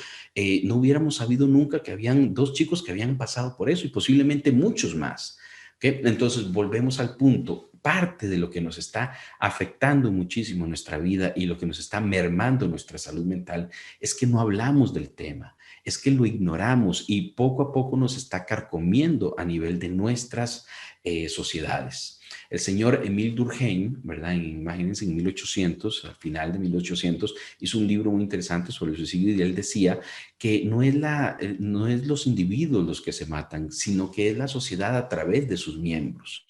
no hubiéramos sabido nunca que habían dos chicos que habían pasado por eso y posiblemente muchos más. ¿Okay? Entonces, volvemos al punto. Parte de lo que nos está afectando muchísimo nuestra vida y lo que nos está mermando nuestra salud mental es que no hablamos del tema, es que lo ignoramos y poco a poco nos está carcomiendo a nivel de nuestras sociedades. El señor Émile Durkheim, ¿verdad? Imagínense, en 1800, al final de 1800, hizo un libro muy interesante sobre el suicidio y él decía que no es los individuos los que se matan, sino que es la sociedad a través de sus miembros.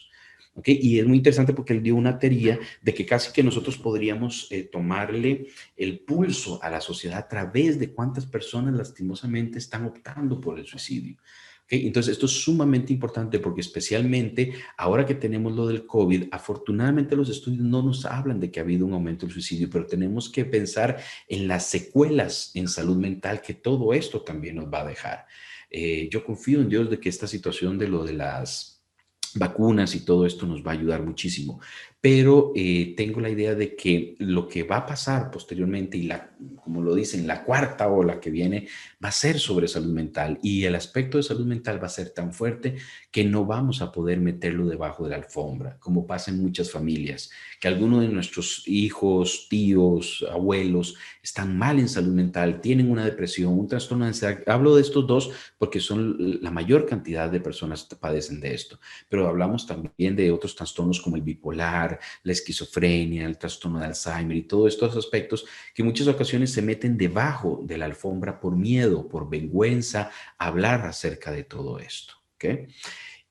¿Okay? Y es muy interesante porque él dio una teoría de que casi que nosotros podríamos tomarle el pulso a la sociedad a través de cuántas personas lastimosamente están optando por el suicidio. ¿Okay? Entonces, esto es sumamente importante porque especialmente ahora que tenemos lo del COVID, afortunadamente los estudios no nos hablan de que ha habido un aumento del suicidio, pero tenemos que pensar en las secuelas en salud mental que todo esto también nos va a dejar. Yo confío en Dios de que esta situación de lo de las vacunas y todo esto nos va a ayudar muchísimo. Pero tengo la idea de que lo que va a pasar posteriormente y como lo dicen, la cuarta ola que viene va a ser sobre salud mental y el aspecto de salud mental va a ser tan fuerte que no vamos a poder meterlo debajo de la alfombra, como pasa en muchas familias, que algunos de nuestros hijos, tíos, abuelos están mal en salud mental, tienen una depresión, un trastorno de ansiedad. Hablo de estos dos porque son la mayor cantidad de personas que padecen de esto, pero hablamos también de otros trastornos como el bipolar, bipolar, la esquizofrenia, el trastorno de Alzheimer y todos estos aspectos que en muchas ocasiones se meten debajo de la alfombra por miedo, por vergüenza, a hablar acerca de todo esto. ¿Ok?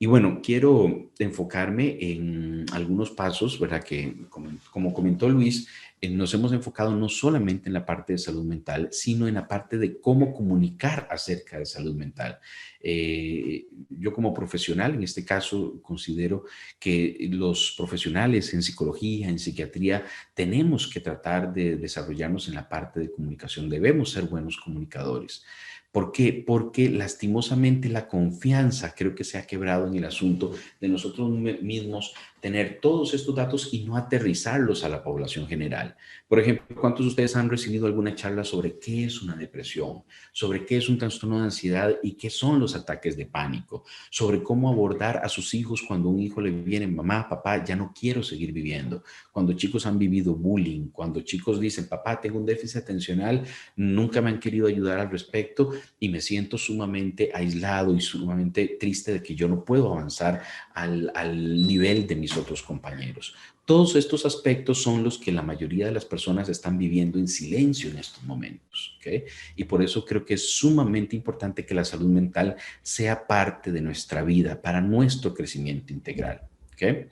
Y bueno, quiero enfocarme en algunos pasos, ¿verdad? Que como comentó Luis, nos hemos enfocado no solamente en la parte de salud mental, sino en la parte de cómo comunicar acerca de salud mental. Yo como profesional, en este caso, considero que los profesionales en psicología, en psiquiatría, tenemos que tratar de desarrollarnos en la parte de comunicación. Debemos ser buenos comunicadores. ¿Por qué? Porque lastimosamente la confianza creo que se ha quebrado en el asunto de nosotros mismos tener todos estos datos y no aterrizarlos a la población general. Por ejemplo, ¿cuántos de ustedes han recibido alguna charla sobre qué es una depresión, sobre qué es un trastorno de ansiedad y qué son los ataques de pánico, sobre cómo abordar a sus hijos cuando un hijo le viene, mamá, papá, ya no quiero seguir viviendo? Cuando chicos han vivido bullying, cuando chicos dicen, papá, tengo un déficit atencional, nunca me han querido ayudar al respecto y me siento sumamente aislado y sumamente triste de que yo no puedo avanzar al nivel de mis otros compañeros. Todos estos aspectos son los que la mayoría de las personas están viviendo en silencio en estos momentos, ¿ok? Y por eso creo que es sumamente importante que la salud mental sea parte de nuestra vida para nuestro crecimiento integral, ¿ok?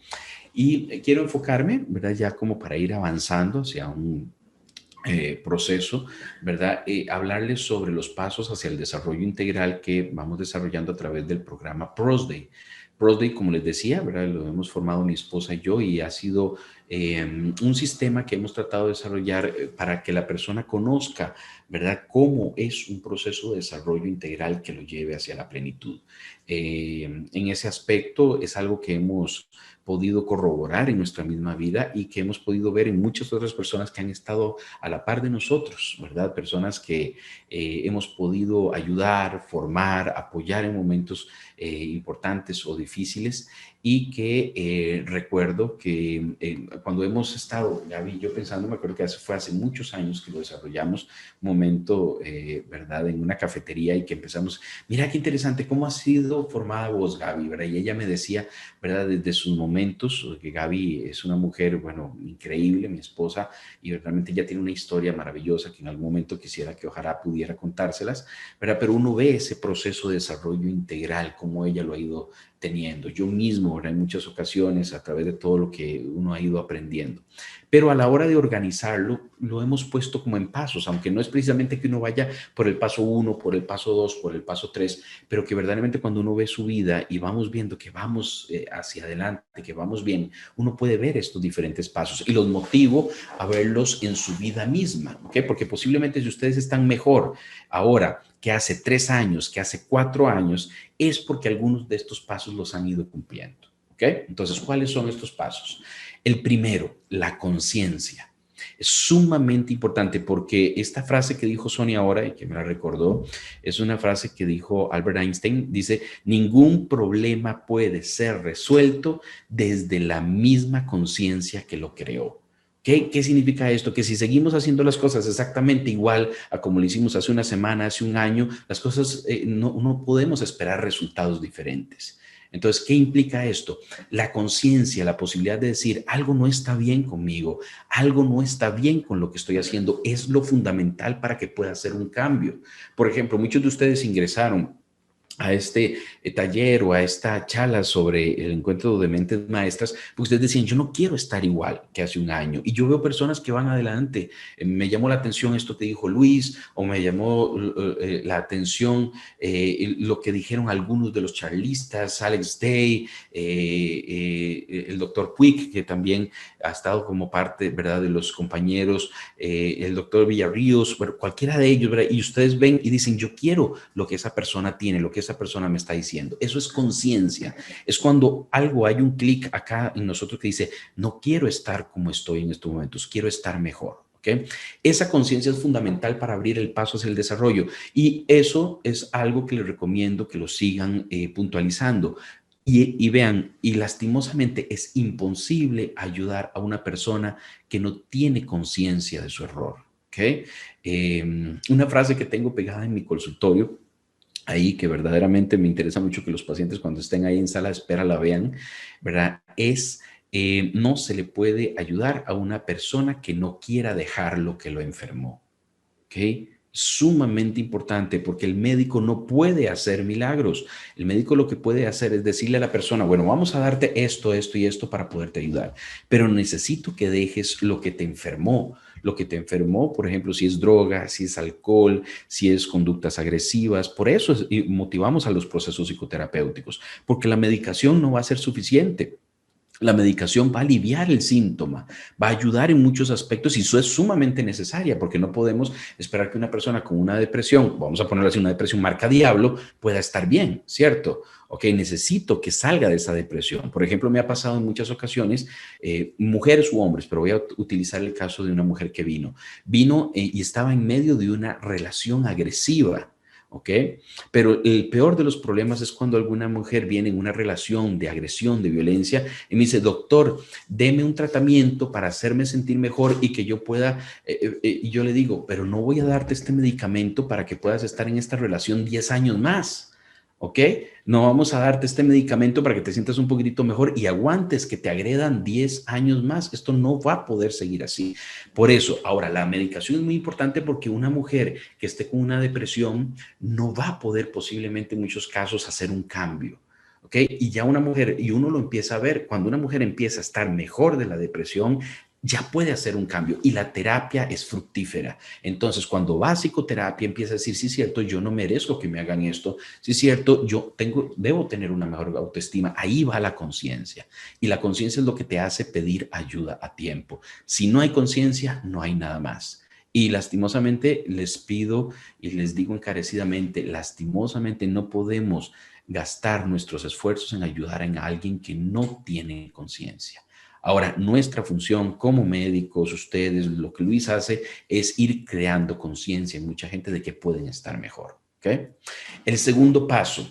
Y quiero enfocarme, ¿verdad? Ya como para ir avanzando hacia un proceso, ¿verdad? Hablarles sobre los pasos hacia el desarrollo integral que vamos desarrollando a través del programa PROSDAY. PROSDAY, como les decía, ¿verdad? Lo hemos formado mi esposa y yo y ha sido un sistema que hemos tratado de desarrollar para que la persona conozca, ¿verdad? Cómo es un proceso de desarrollo integral que lo lleve hacia la plenitud. En ese aspecto es algo que hemos podido corroborar en nuestra misma vida y que hemos podido ver en muchas otras personas que han estado a la par de nosotros, ¿verdad? Personas que hemos podido ayudar, formar, apoyar en momentos importantes o difíciles y que recuerdo que cuando hemos estado, Gaby, yo pensando, me acuerdo que fue hace muchos años que lo desarrollamos, un momento, ¿verdad? En una cafetería y que empezamos, mira qué interesante, ¿cómo ha sido formada vos, Gaby? ¿Verdad? Y ella me decía, ¿verdad? Desde sus momentos, que Gaby es una mujer, bueno, increíble, mi esposa, y realmente ella tiene una historia maravillosa que en algún momento quisiera que ojalá pudiera contárselas, ¿verdad? Pero uno ve ese proceso de desarrollo integral, cómo ella lo ha ido teniendo. Yo mismo, ¿verdad? En muchas ocasiones, a través de todo lo que uno ha ido aprendiendo. Pero a la hora de organizarlo, lo hemos puesto como en pasos, aunque no es precisamente que uno vaya por el paso 1, por el paso 2, por el paso 3, pero que verdaderamente cuando uno ve su vida y vamos viendo que vamos hacia adelante, que vamos bien, uno puede ver estos diferentes pasos y los motivo a verlos en su vida misma, ¿ok? Porque posiblemente si ustedes están mejor ahora que hace 3 años, que hace 4 años, es porque algunos de estos pasos los han ido cumpliendo, ¿ok? Entonces, ¿cuáles son estos pasos? El primero, la conciencia. Es sumamente importante porque esta frase que dijo Sonia ahora y que me la recordó, es una frase que dijo Albert Einstein, dice, ningún problema puede ser resuelto desde la misma conciencia que lo creó. ¿Qué significa esto? Que si seguimos haciendo las cosas exactamente igual a como lo hicimos hace una semana, hace un año, las cosas no podemos esperar resultados diferentes. Entonces, ¿qué implica esto? La conciencia, la posibilidad de decir algo no está bien conmigo, algo no está bien con lo que estoy haciendo, es lo fundamental para que pueda hacer un cambio. Por ejemplo, muchos de ustedes ingresaron a este taller o a esta charla sobre el encuentro de mentes maestras, porque ustedes decían, yo no quiero estar igual que hace un año. Y yo veo personas que van adelante. Me llamó la atención esto que dijo Luis, o me llamó la atención lo que dijeron algunos de los charlistas, Alex Day, el doctor Puig, que también ha estado como parte, ¿verdad?, de los compañeros, el doctor Villarríos, bueno, cualquiera de ellos, ¿verdad? Y ustedes ven y dicen, yo quiero lo que esa persona tiene, lo que esa persona me está diciendo. Eso es conciencia. Es cuando algo, hay un clic acá en nosotros que dice, no quiero estar como estoy en estos momentos, quiero estar mejor. ¿Okay? Esa conciencia es fundamental para abrir el paso hacia el desarrollo y eso es algo que les recomiendo que lo sigan puntualizando. Y vean, y lastimosamente es imposible ayudar a una persona que no tiene conciencia de su error. ¿Okay? Una frase que tengo pegada en mi consultorio, ahí que verdaderamente me interesa mucho que los pacientes cuando estén ahí en sala de espera la vean, ¿verdad? Es no se le puede ayudar a una persona que no quiera dejar lo que lo enfermó. ¿Ok? Sumamente importante porque el médico no puede hacer milagros. El médico lo que puede hacer es decirle a la persona, bueno, vamos a darte esto, esto y esto para poderte ayudar, pero necesito que dejes lo que te enfermó. Lo que te enfermó, por ejemplo, si es droga, si es alcohol, si es conductas agresivas. Por eso motivamos a los procesos psicoterapéuticos, porque la medicación no va a ser suficiente. La medicación va a aliviar el síntoma, va a ayudar en muchos aspectos y eso es sumamente necesaria porque no podemos esperar que una persona con una depresión, vamos a ponerlo así, una depresión marca diablo, pueda estar bien, ¿cierto? Ok, necesito que salga de esa depresión. Por ejemplo, me ha pasado en muchas ocasiones, mujeres u hombres, pero voy a utilizar el caso de una mujer que vino y estaba en medio de una relación agresiva. ¿Ok? Pero el peor de los problemas es cuando alguna mujer viene en una relación de agresión, de violencia, y me dice, doctor, deme un tratamiento para hacerme sentir mejor y que yo pueda, y yo le digo, pero no voy a darte este medicamento para que puedas estar en esta relación 10 años más. ¿Ok? No vamos a darte este medicamento para que te sientas un poquitito mejor y aguantes que te agredan 10 años más. Esto no va a poder seguir así. Por eso, ahora, la medicación es muy importante porque una mujer que esté con una depresión no va a poder posiblemente en muchos casos hacer un cambio. ¿Ok? Y ya una mujer, y uno lo empieza a ver, cuando una mujer empieza a estar mejor de la depresión, ya puede hacer un cambio y la terapia es fructífera. Entonces, cuando va a psicoterapia, empieza a decir, sí, es cierto, yo no merezco que me hagan esto, sí, es cierto, debo tener una mejor autoestima. Ahí va la conciencia. Y la conciencia es lo que te hace pedir ayuda a tiempo. Si no hay conciencia, no hay nada más. Y lastimosamente les pido y les digo encarecidamente, lastimosamente no podemos gastar nuestros esfuerzos en ayudar a alguien que no tiene conciencia. Ahora, nuestra función como médicos, ustedes, lo que Luis hace es ir creando conciencia en mucha gente de que pueden estar mejor. ¿Okay? El segundo paso,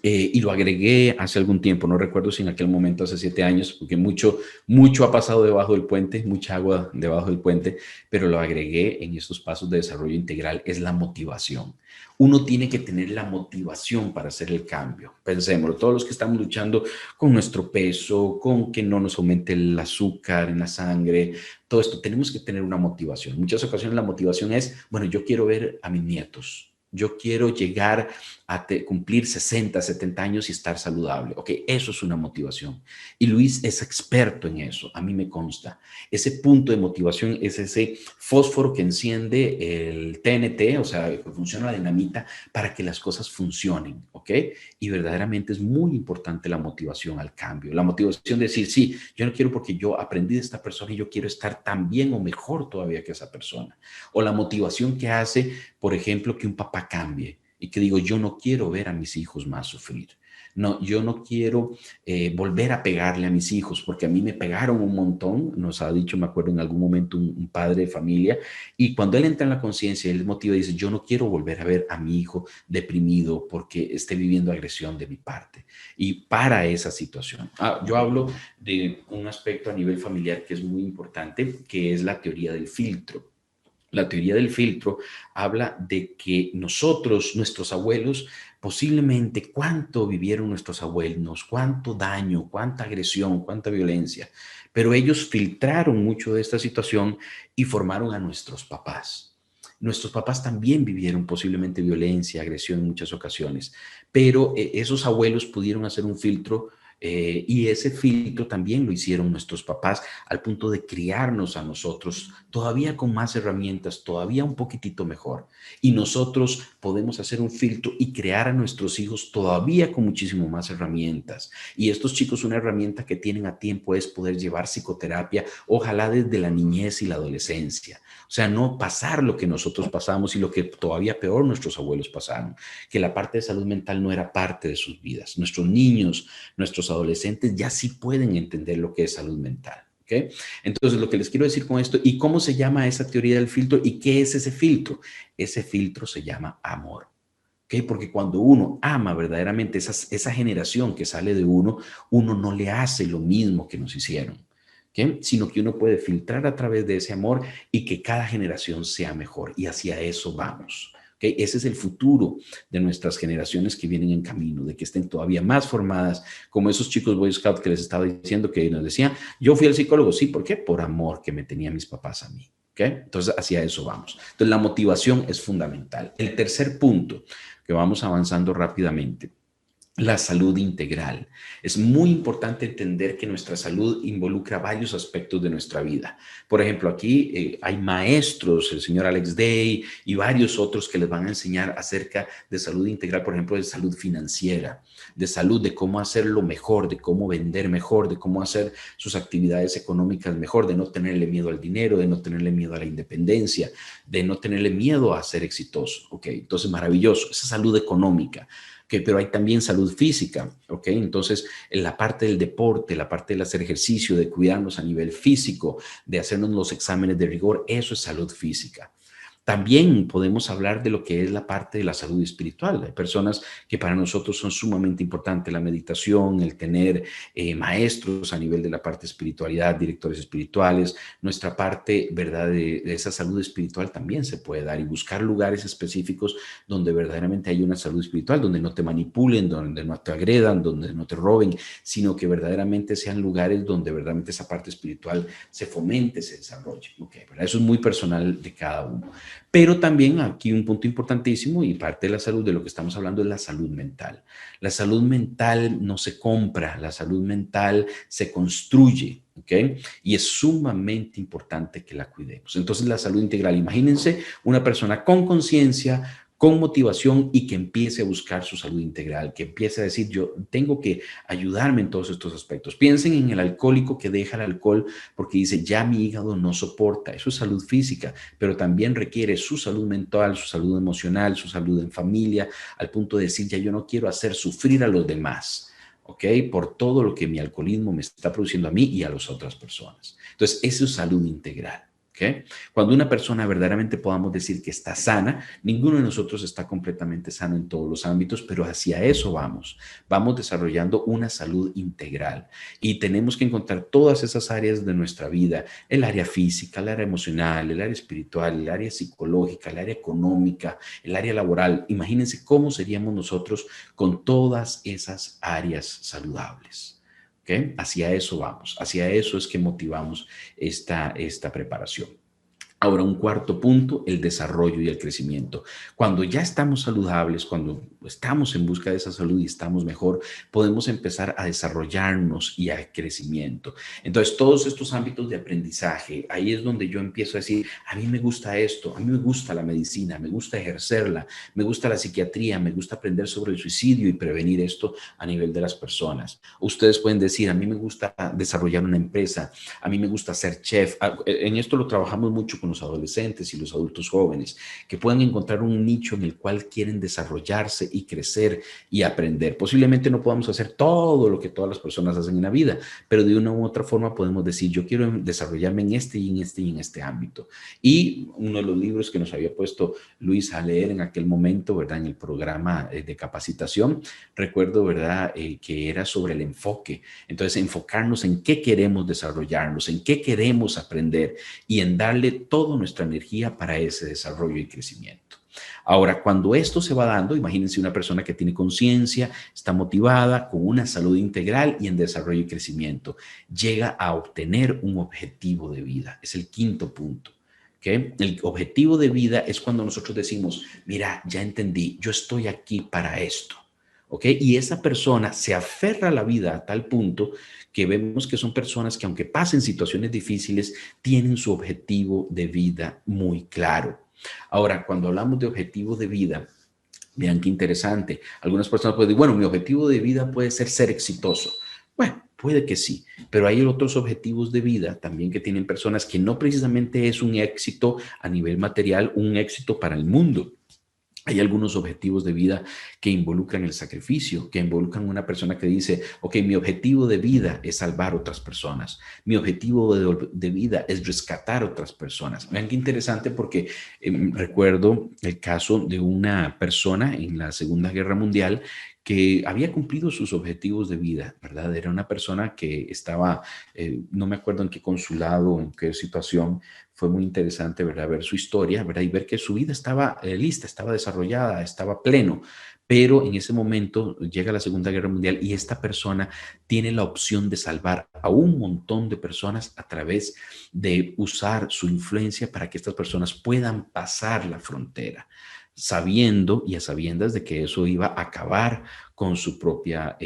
y lo agregué hace algún tiempo, no recuerdo si en aquel momento, hace 7 años, porque mucho ha pasado debajo del puente, mucha agua debajo del puente, pero lo agregué en estos pasos de desarrollo integral, es la motivación. Uno tiene que tener la motivación para hacer el cambio. Pensémoslo, todos los que estamos luchando con nuestro peso, con que no nos aumente el azúcar en la sangre, todo esto, tenemos que tener una motivación. En muchas ocasiones la motivación es, bueno, yo quiero ver a mis nietos. Yo quiero llegar a cumplir 60, 70 años y estar saludable. Ok, eso es una motivación. Y Luis es experto en eso, a mí me consta. Ese punto de motivación es ese fósforo que enciende el TNT, o sea, que funciona la dinamita para que las cosas funcionen. Ok, y verdaderamente es muy importante la motivación al cambio. La motivación de decir, sí, yo no quiero porque yo aprendí de esta persona y yo quiero estar tan bien o mejor todavía que esa persona. O la motivación que hace, por ejemplo, que un papá cambie y que digo, yo no quiero ver a mis hijos más sufrir. No, yo no quiero volver a pegarle a mis hijos porque a mí me pegaron un montón, nos ha dicho, me acuerdo en algún momento un padre de familia, y cuando él entra en la conciencia, él motiva y dice, yo no quiero volver a ver a mi hijo deprimido porque esté viviendo agresión de mi parte. Y para esa situación. Yo hablo de un aspecto a nivel familiar que es muy importante, que es la teoría del filtro. La teoría del filtro habla de que nosotros, nuestros abuelos, posiblemente cuánto vivieron nuestros abuelos, cuánto daño, cuánta agresión, cuánta violencia, pero ellos filtraron mucho de esta situación y formaron a nuestros papás. Nuestros papás también vivieron posiblemente violencia, agresión en muchas ocasiones, pero esos abuelos pudieron hacer un filtro y ese filtro también lo hicieron nuestros papás al punto de criarnos a nosotros todavía con más herramientas, todavía un poquitito mejor. Y nosotros podemos hacer un filtro y crear a nuestros hijos todavía con muchísimo más herramientas. Y estos chicos, una herramienta que tienen a tiempo es poder llevar psicoterapia, ojalá desde la niñez y la adolescencia. O sea, no pasar lo que nosotros pasamos y lo que todavía peor nuestros abuelos pasaron, que la parte de salud mental no era parte de sus vidas. Nuestros niños, nuestros adolescentes ya sí pueden entender lo que es salud mental. ¿Okay? Entonces, lo que les quiero decir con esto, ¿y cómo se llama esa teoría del filtro? ¿Y qué es ese filtro? Ese filtro se llama amor. ¿Okay? Porque cuando uno ama verdaderamente esa generación que sale de uno, uno no le hace lo mismo que nos hicieron. ¿Okay? Sino que uno puede filtrar a través de ese amor y que cada generación sea mejor. Y hacia eso vamos. ¿Okay? Ese es el futuro de nuestras generaciones que vienen en camino, de que estén todavía más formadas, como esos chicos Boy Scouts que les estaba diciendo, que nos decían, yo fui al psicólogo, sí, ¿por qué? Por amor que me tenían mis papás a mí. ¿Okay? Entonces, hacia eso vamos. Entonces, la motivación es fundamental. El tercer punto, que vamos avanzando rápidamente, la salud integral. Es muy importante entender que nuestra salud involucra varios aspectos de nuestra vida. Por ejemplo, aquí hay maestros, el señor Alex Day y varios otros que les van a enseñar acerca de salud integral, por ejemplo, de salud financiera, de salud, de cómo hacerlo mejor, de cómo vender mejor, de cómo hacer sus actividades económicas mejor, de no tenerle miedo al dinero, de no tenerle miedo a la independencia, de no tenerle miedo a ser exitoso. Ok, entonces maravilloso, esa salud económica. Okay, pero hay también salud física, ¿ok? Entonces, en la parte del deporte, la parte del hacer ejercicio, de cuidarnos a nivel físico, de hacernos los exámenes de rigor, eso es salud física. También podemos hablar de lo que es la parte de la salud espiritual. Hay personas que para nosotros son sumamente importantes, la meditación, el tener maestros a nivel de la parte espiritualidad, directores espirituales, nuestra parte, ¿verdad?, de esa salud espiritual también se puede dar y buscar lugares específicos donde verdaderamente hay una salud espiritual, donde no te manipulen, donde no te agredan, donde no te roben, sino que verdaderamente sean lugares donde verdaderamente esa parte espiritual se fomente, se desarrolle. Okay, ¿verdad? Eso es muy personal de cada uno. Pero también aquí un punto importantísimo y parte de la salud de lo que estamos hablando es la salud mental. La salud mental no se compra, la salud mental se construye, ¿ok? Y es sumamente importante que la cuidemos. Entonces la salud integral, imagínense una persona con conciencia, con motivación y que empiece a buscar su salud integral, que empiece a decir, yo tengo que ayudarme en todos estos aspectos. Piensen en el alcohólico que deja el alcohol porque dice, ya mi hígado no soporta. Eso es salud física, pero también requiere su salud mental, su salud emocional, su salud en familia, al punto de decir, ya yo no quiero hacer sufrir a los demás, ¿ok? Por todo lo que mi alcoholismo me está produciendo a mí y a las otras personas. Entonces, eso es salud integral. ¿Okay? Cuando una persona verdaderamente podamos decir que está sana, ninguno de nosotros está completamente sano en todos los ámbitos, pero hacia eso vamos. Vamos desarrollando una salud integral y tenemos que encontrar todas esas áreas de nuestra vida, el área física, el área emocional, el área espiritual, el área psicológica, el área económica, el área laboral. Imagínense cómo seríamos nosotros con todas esas áreas saludables. ¿Okay? Hacia eso vamos, hacia eso es que motivamos esta preparación. Ahora, un cuarto punto, el desarrollo y el crecimiento. Cuando ya estamos saludables, cuando estamos en busca de esa salud y estamos mejor, podemos empezar a desarrollarnos y a crecimiento. Entonces, todos estos ámbitos de aprendizaje, ahí es donde yo empiezo a decir, a mí me gusta esto, a mí me gusta la medicina, me gusta ejercerla, me gusta la psiquiatría, me gusta aprender sobre el suicidio y prevenir esto a nivel de las personas. Ustedes pueden decir, a mí me gusta desarrollar una empresa, a mí me gusta ser chef. En esto lo trabajamos mucho con los adolescentes y los adultos jóvenes, que puedan encontrar un nicho en el cual quieren desarrollarse y crecer y aprender. Posiblemente no podamos hacer todo lo que todas las personas hacen en la vida, pero de una u otra forma podemos decir, yo quiero desarrollarme en este y en este y en este ámbito. Y uno de los libros que nos había puesto Luis a leer en aquel momento, ¿verdad? En el programa de capacitación, recuerdo, ¿verdad? Que era sobre el enfoque. Entonces, enfocarnos en qué queremos desarrollarnos, en qué queremos aprender y en darle toda nuestra energía para ese desarrollo y crecimiento. Ahora, cuando esto se va dando, imagínense una persona que tiene conciencia, está motivada, con una salud integral y en desarrollo y crecimiento, llega a obtener un objetivo de vida. Es el quinto punto. ¿Okay? El objetivo de vida es cuando nosotros decimos, mira, ya entendí, yo estoy aquí para esto. ¿Okay? Y esa persona se aferra a la vida a tal punto que vemos que son personas que aunque pasen situaciones difíciles, tienen su objetivo de vida muy claro. Ahora, cuando hablamos de objetivo de vida, vean qué interesante. Algunas personas pueden decir, bueno, mi objetivo de vida puede ser exitoso. Bueno, puede que sí, pero hay otros objetivos de vida también que tienen personas que no precisamente es un éxito a nivel material, un éxito para el mundo. Hay algunos objetivos de vida que involucran el sacrificio, que involucran una persona que dice, ok, mi objetivo de vida es salvar otras personas, mi objetivo de vida es rescatar otras personas. Vean qué interesante porque recuerdo el caso de una persona en la Segunda Guerra Mundial que había cumplido sus objetivos de vida, ¿verdad? Era una persona que estaba, no me acuerdo en qué consulado, en qué situación, fue muy interesante, ¿verdad? Ver su historia, ¿verdad? Y ver que su vida estaba lista, estaba desarrollada, estaba pleno. Pero en ese momento llega la Segunda Guerra Mundial y esta persona tiene la opción de salvar a un montón de personas a través de usar su influencia para que estas personas puedan pasar la frontera, sabiendo y a sabiendas de que eso iba a acabar con su propia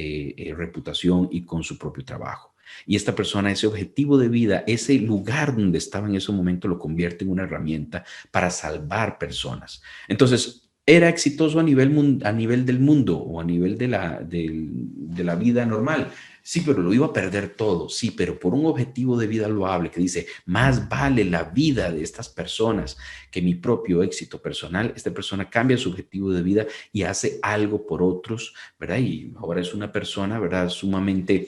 reputación y con su propio trabajo. Y esta persona, ese objetivo de vida, ese lugar donde estaba en ese momento, lo convierte en una herramienta para salvar personas. Entonces, era exitoso a nivel del mundo o a nivel de la vida normal. Sí, pero lo iba a perder todo. Sí, pero por un objetivo de vida loable que dice, más vale la vida de estas personas que mi propio éxito personal. Esta persona cambia su objetivo de vida y hace algo por otros, ¿verdad? Y ahora es una persona, ¿verdad? Sumamente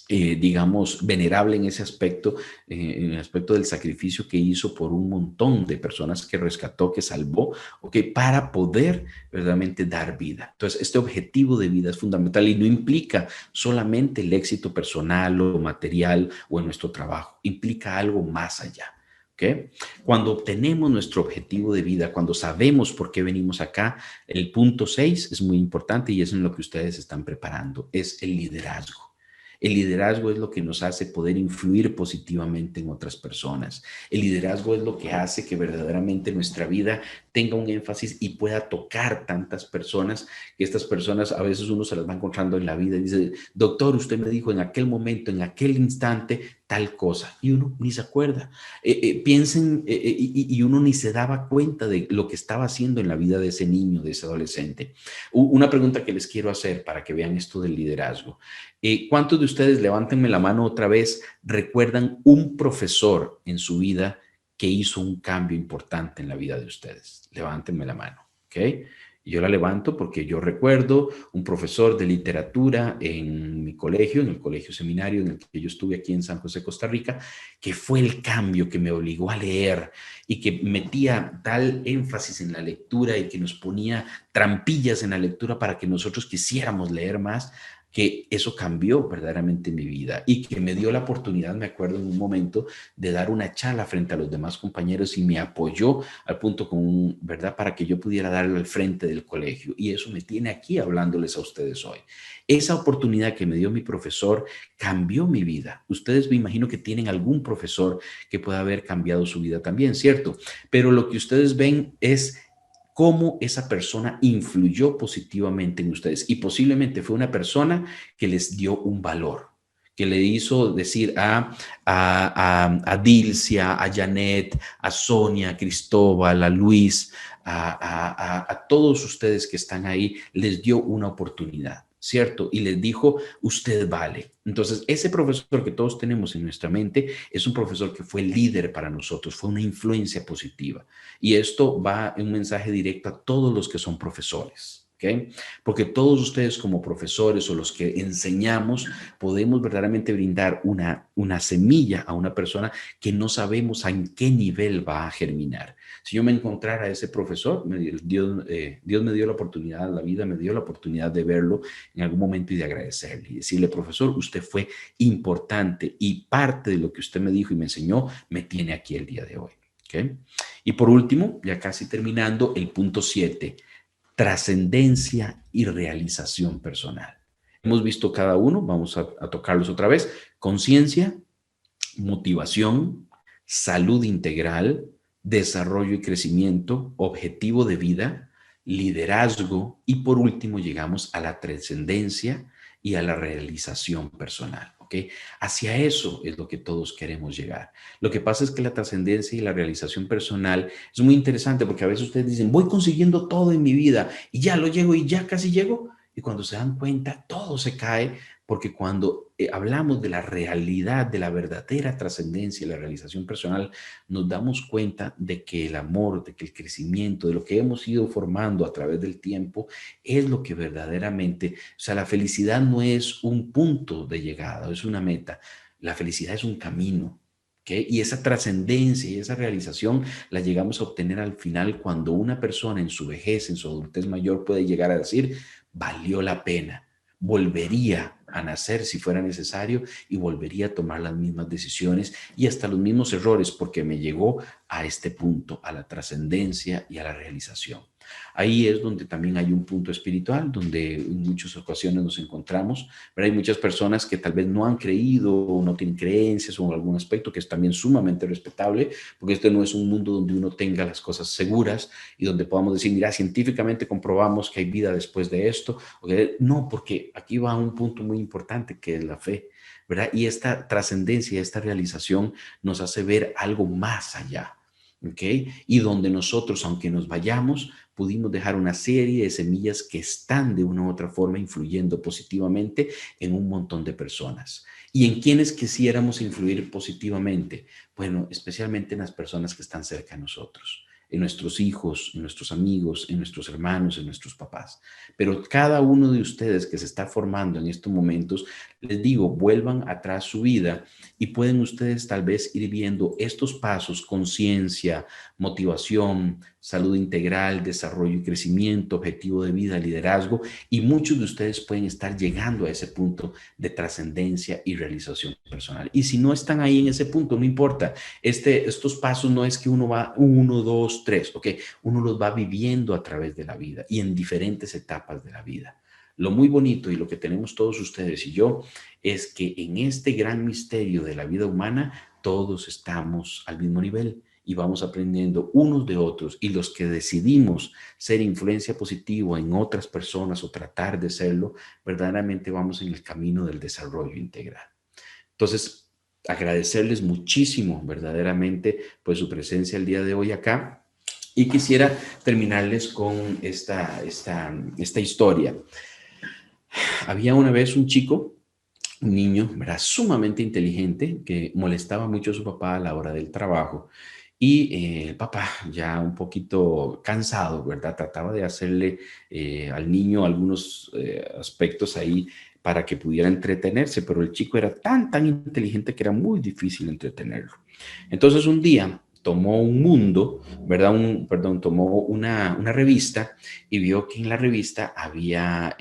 digamos, venerable en el aspecto del sacrificio que hizo por un montón de personas que rescató, que salvó, ¿ok? Para poder verdaderamente dar vida. Entonces, este objetivo de vida es fundamental y no implica solamente el éxito personal o material o en nuestro trabajo, implica algo más allá. ¿Okay? Cuando obtenemos nuestro objetivo de vida, cuando sabemos por qué venimos acá, el punto 6 es muy importante y es en lo que ustedes están preparando, es el liderazgo. El liderazgo es lo que nos hace poder influir positivamente en otras personas. El liderazgo es lo que hace que verdaderamente nuestra vida tenga un énfasis y pueda tocar tantas personas, que estas personas a veces uno se las va encontrando en la vida y dice, doctor, usted me dijo en aquel momento, en aquel instante, tal cosa, y uno ni se acuerda. Piensen, y uno ni se daba cuenta de lo que estaba haciendo en la vida de ese niño, de ese adolescente. Una pregunta que les quiero hacer para que vean esto del liderazgo. ¿Cuántos de ustedes, levántenme la mano otra vez, recuerdan un profesor en su vida que hizo un cambio importante en la vida de ustedes? Levántenme la mano, ¿ok? Yo la levanto porque yo recuerdo un profesor de literatura en mi colegio, en el colegio seminario en el que yo estuve aquí en San José, Costa Rica, que fue el cambio que me obligó a leer y que metía tal énfasis en la lectura y que nos ponía trampillas en la lectura para que nosotros quisiéramos leer más, que eso cambió verdaderamente mi vida y que me dio la oportunidad, me acuerdo en un momento, de dar una charla frente a los demás compañeros y me apoyó al punto con, ¿verdad? Para que yo pudiera darle al frente del colegio. Y eso me tiene aquí hablándoles a ustedes hoy. Esa oportunidad que me dio mi profesor cambió mi vida. Ustedes me imagino que tienen algún profesor que pueda haber cambiado su vida también, ¿cierto? Pero lo que ustedes ven es cómo esa persona influyó positivamente en ustedes y posiblemente fue una persona que les dio un valor, que le hizo decir a Dilcia, a Janet, a Sonia, a Cristóbal, a Luis, a todos ustedes que están ahí, les dio una oportunidad, ¿cierto? Y les dijo, usted vale. Entonces, ese profesor que todos tenemos en nuestra mente es un profesor que fue líder para nosotros, fue una influencia positiva. Y esto va en un mensaje directo a todos los que son profesores. ¿Okay? Porque todos ustedes como profesores o los que enseñamos podemos verdaderamente brindar una semilla a una persona que no sabemos en qué nivel va a germinar. Si yo me encontrara a ese profesor, Dios me dio la oportunidad, la vida me dio la oportunidad de verlo en algún momento y de agradecerle y decirle, profesor, usted fue importante y parte de lo que usted me dijo y me enseñó me tiene aquí el día de hoy. ¿Okay? Y por último, ya casi terminando, el punto 7, trascendencia y realización personal. Hemos visto cada uno, vamos a tocarlos otra vez, conciencia, motivación, salud integral, desarrollo y crecimiento, objetivo de vida, liderazgo y por último llegamos a la trascendencia y a la realización personal. ¿Okay? Hacia eso es lo que todos queremos llegar. Lo que pasa es que la trascendencia y la realización personal es muy interesante porque a veces ustedes dicen, voy consiguiendo todo en mi vida y ya lo llego y ya casi llego. Y cuando se dan cuenta, todo se cae porque cuando hablamos de la realidad, de la verdadera trascendencia y la realización personal, nos damos cuenta de que el amor, de que el crecimiento, de lo que hemos ido formando a través del tiempo, es lo que verdaderamente, o sea, la felicidad no es un punto de llegada, es una meta. La felicidad es un camino. ¿Okay? Y esa trascendencia y esa realización la llegamos a obtener al final cuando una persona en su vejez, en su adultez mayor, puede llegar a decir, valió la pena, volvería a nacer si fuera necesario y volvería a tomar las mismas decisiones y hasta los mismos errores porque me llegó a este punto, a la trascendencia y a la realización. Ahí es donde también hay un punto espiritual, donde en muchas ocasiones nos encontramos, pero hay muchas personas que tal vez no han creído o no tienen creencias o en algún aspecto que es también sumamente respetable, porque este no es un mundo donde uno tenga las cosas seguras y donde podamos decir, mira, científicamente comprobamos que hay vida después de esto. No, porque aquí va un punto muy importante que es la fe, ¿verdad? Y esta trascendencia, esta realización nos hace ver algo más allá. ¿Ok? Y donde nosotros, aunque nos vayamos, pudimos dejar una serie de semillas que están de una u otra forma influyendo positivamente en un montón de personas. ¿Y en quienes quisiéramos influir positivamente? Bueno, especialmente en las personas que están cerca de nosotros, en nuestros hijos, en nuestros amigos, en nuestros hermanos, en nuestros papás. Pero cada uno de ustedes que se está formando en estos momentos, les digo, vuelvan atrás su vida y pueden ustedes tal vez ir viendo estos pasos, conciencia, motivación, salud integral, desarrollo y crecimiento, objetivo de vida, liderazgo, y muchos de ustedes pueden estar llegando a ese punto de trascendencia y realización personal. Y si no están ahí en ese punto, no importa. Estos pasos no es que uno va uno, dos, tres, ¿ok? Uno los va viviendo a través de la vida y en diferentes etapas de la vida. Lo muy bonito y lo que tenemos todos ustedes y yo es que en este gran misterio de la vida humana todos estamos al mismo nivel y vamos aprendiendo unos de otros, y los que decidimos ser influencia positiva en otras personas o tratar de serlo, verdaderamente vamos en el camino del desarrollo integral. Entonces, agradecerles muchísimo verdaderamente pues su presencia el día de hoy acá, y quisiera terminarles con esta historia. Había una vez un chico, un niño, ¿verdad? Sumamente inteligente, que molestaba mucho a su papá a la hora del trabajo. Y el papá, ya un poquito cansado, ¿verdad? Trataba de hacerle al niño algunos aspectos ahí para que pudiera entretenerse, pero el chico era tan inteligente que era muy difícil entretenerlo. Entonces un día tomó un mundo, ¿verdad? Perdón, tomó una revista y vio que en la revista había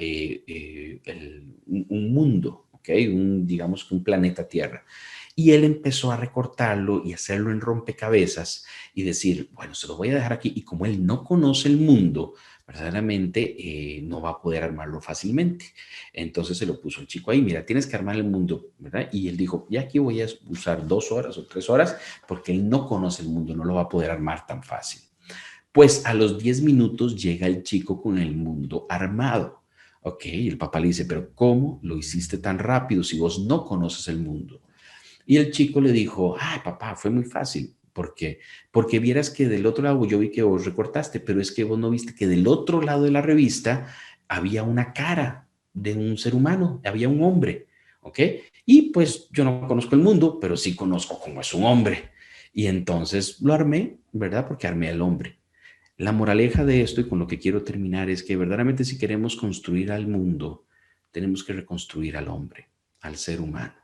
un mundo, ¿ok? Digamos que un planeta Tierra. Y él empezó a recortarlo y hacerlo en rompecabezas y decir, bueno, se lo voy a dejar aquí. Y como él no conoce el mundo, verdaderamente no va a poder armarlo fácilmente. Entonces se lo puso el chico ahí, mira, tienes que armar el mundo, ¿verdad? Y él dijo, ya aquí voy a usar 2 horas o 3 horas porque él no conoce el mundo, no lo va a poder armar tan fácil. Pues a los 10 minutos llega el chico con el mundo armado. Ok, y el papá le dice, pero ¿cómo lo hiciste tan rápido si vos no conoces el mundo? Y el chico le dijo, ay, papá, fue muy fácil. ¿Por qué? Porque vieras que del otro lado yo vi que vos recortaste, pero es que vos no viste que del otro lado de la revista había una cara de un ser humano, había un hombre, ¿ok? Y pues yo no conozco el mundo, pero sí conozco cómo es un hombre. Y entonces lo armé, ¿verdad? Porque armé al hombre. La moraleja de esto y con lo que quiero terminar es que verdaderamente si queremos construir al mundo, tenemos que reconstruir al hombre, al ser humano.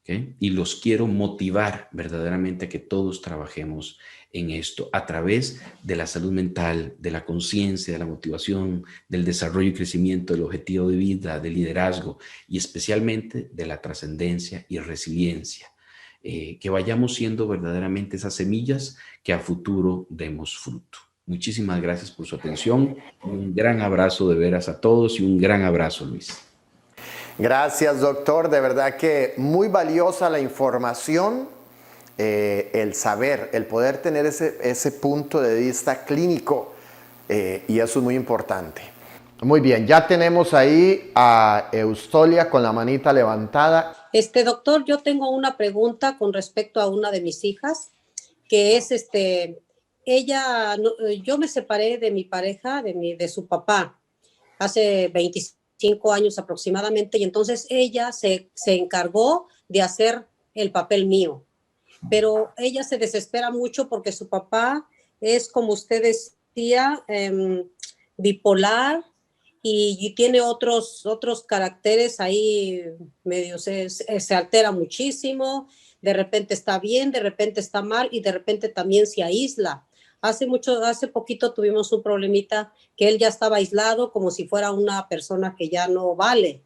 ¿Okay? Y los quiero motivar verdaderamente a que todos trabajemos en esto a través de la salud mental, de la conciencia, de la motivación, del desarrollo y crecimiento, del objetivo de vida, del liderazgo y especialmente de la trascendencia y resiliencia. Que vayamos siendo verdaderamente esas semillas que a futuro demos fruto. Muchísimas gracias por su atención. Un gran abrazo de veras a todos y un gran abrazo, Luis. Gracias, doctor. De verdad que muy valiosa la información, el saber, el poder tener ese punto de vista clínico, y eso es muy importante. Muy bien, ya tenemos ahí a Eustolia con la manita levantada. Doctor, yo tengo una pregunta con respecto a una de mis hijas, que es, ella, yo me separé de mi pareja, de su papá, hace 25 años aproximadamente, y entonces ella se encargó de hacer el papel mío, pero ella se desespera mucho porque su papá es, como usted decía, bipolar, y tiene otros caracteres ahí, medio se altera muchísimo, de repente está bien, de repente está mal y de repente también se aísla. Hace poquito tuvimos un problemita que él ya estaba aislado como si fuera una persona que ya no vale.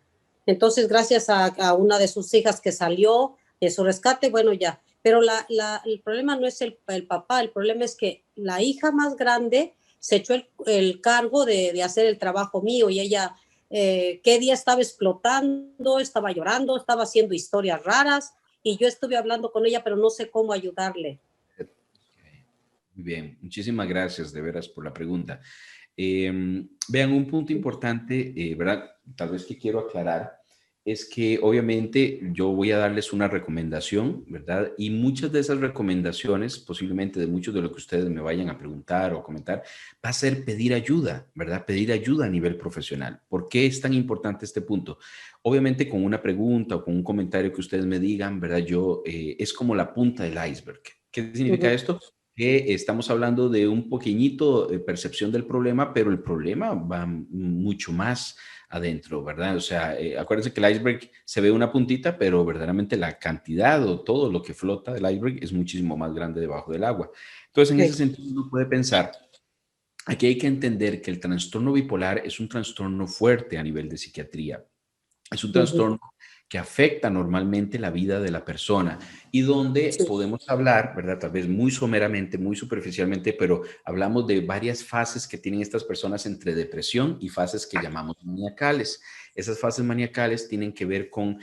Entonces, gracias a una de sus hijas que salió de su rescate, bueno, ya. Pero el problema no es el papá, el problema es que la hija más grande se echó el cargo de hacer el trabajo mío y ella, qué día estaba explotando, estaba llorando, estaba haciendo historias raras y yo estuve hablando con ella, pero no sé cómo ayudarle. Muy bien, muchísimas gracias de veras por la pregunta. Vean, un punto importante, ¿verdad? Tal vez que quiero aclarar es que obviamente yo voy a darles una recomendación, ¿verdad? Y muchas de esas recomendaciones, posiblemente de muchos de lo que ustedes me vayan a preguntar o comentar, va a ser pedir ayuda, ¿verdad? Pedir ayuda a nivel profesional. ¿Por qué es tan importante este punto? Obviamente con una pregunta o con un comentario que ustedes me digan, ¿verdad? Es como la punta del iceberg. ¿Qué significa esto? Que estamos hablando de un poquitito de percepción del problema, pero el problema va mucho más adentro, ¿verdad? O sea, acuérdense que el iceberg se ve una puntita, pero verdaderamente la cantidad o todo lo que flota del iceberg es muchísimo más grande debajo del agua. Entonces, en ese sentido, uno puede pensar, aquí hay que entender que el trastorno bipolar es un trastorno fuerte a nivel de psiquiatría. Es un trastorno que afecta normalmente la vida de la persona y donde Sí. podemos hablar, ¿verdad? Tal vez muy someramente, muy superficialmente, pero hablamos de varias fases que tienen estas personas entre depresión y fases que llamamos maniacales. Esas fases maniacales tienen que ver con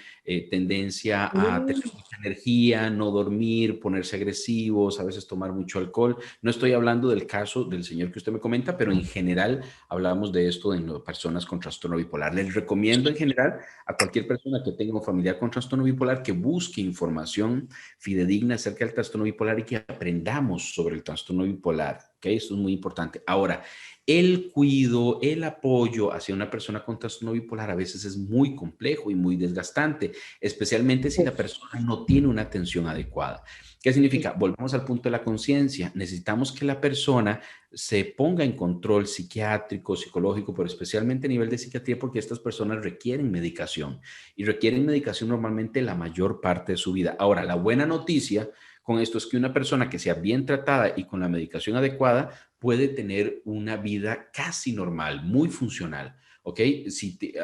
tendencia a tener mucha energía, no dormir, ponerse agresivos, a veces tomar mucho alcohol. No estoy hablando del caso del señor que usted me comenta, pero en general hablamos de esto en personas con trastorno bipolar. Les recomiendo en general a cualquier persona que tenga un familiar con trastorno bipolar que busque información fidedigna acerca del trastorno bipolar y que aprendamos sobre el trastorno bipolar. ¿Okay? Esto es muy importante. Ahora, el cuidado, el apoyo hacia una persona con trastorno bipolar a veces es muy complejo y muy desgastante, especialmente si la persona no tiene una atención adecuada. ¿Qué significa? Volvemos al punto de la conciencia. Necesitamos que la persona se ponga en control psiquiátrico, psicológico, pero especialmente a nivel de psiquiatría, porque estas personas requieren medicación y requieren medicación normalmente la mayor parte de su vida. Ahora, la buena noticia con esto es que una persona que sea bien tratada y con la medicación adecuada puede tener una vida casi normal, muy funcional. ¿Ok?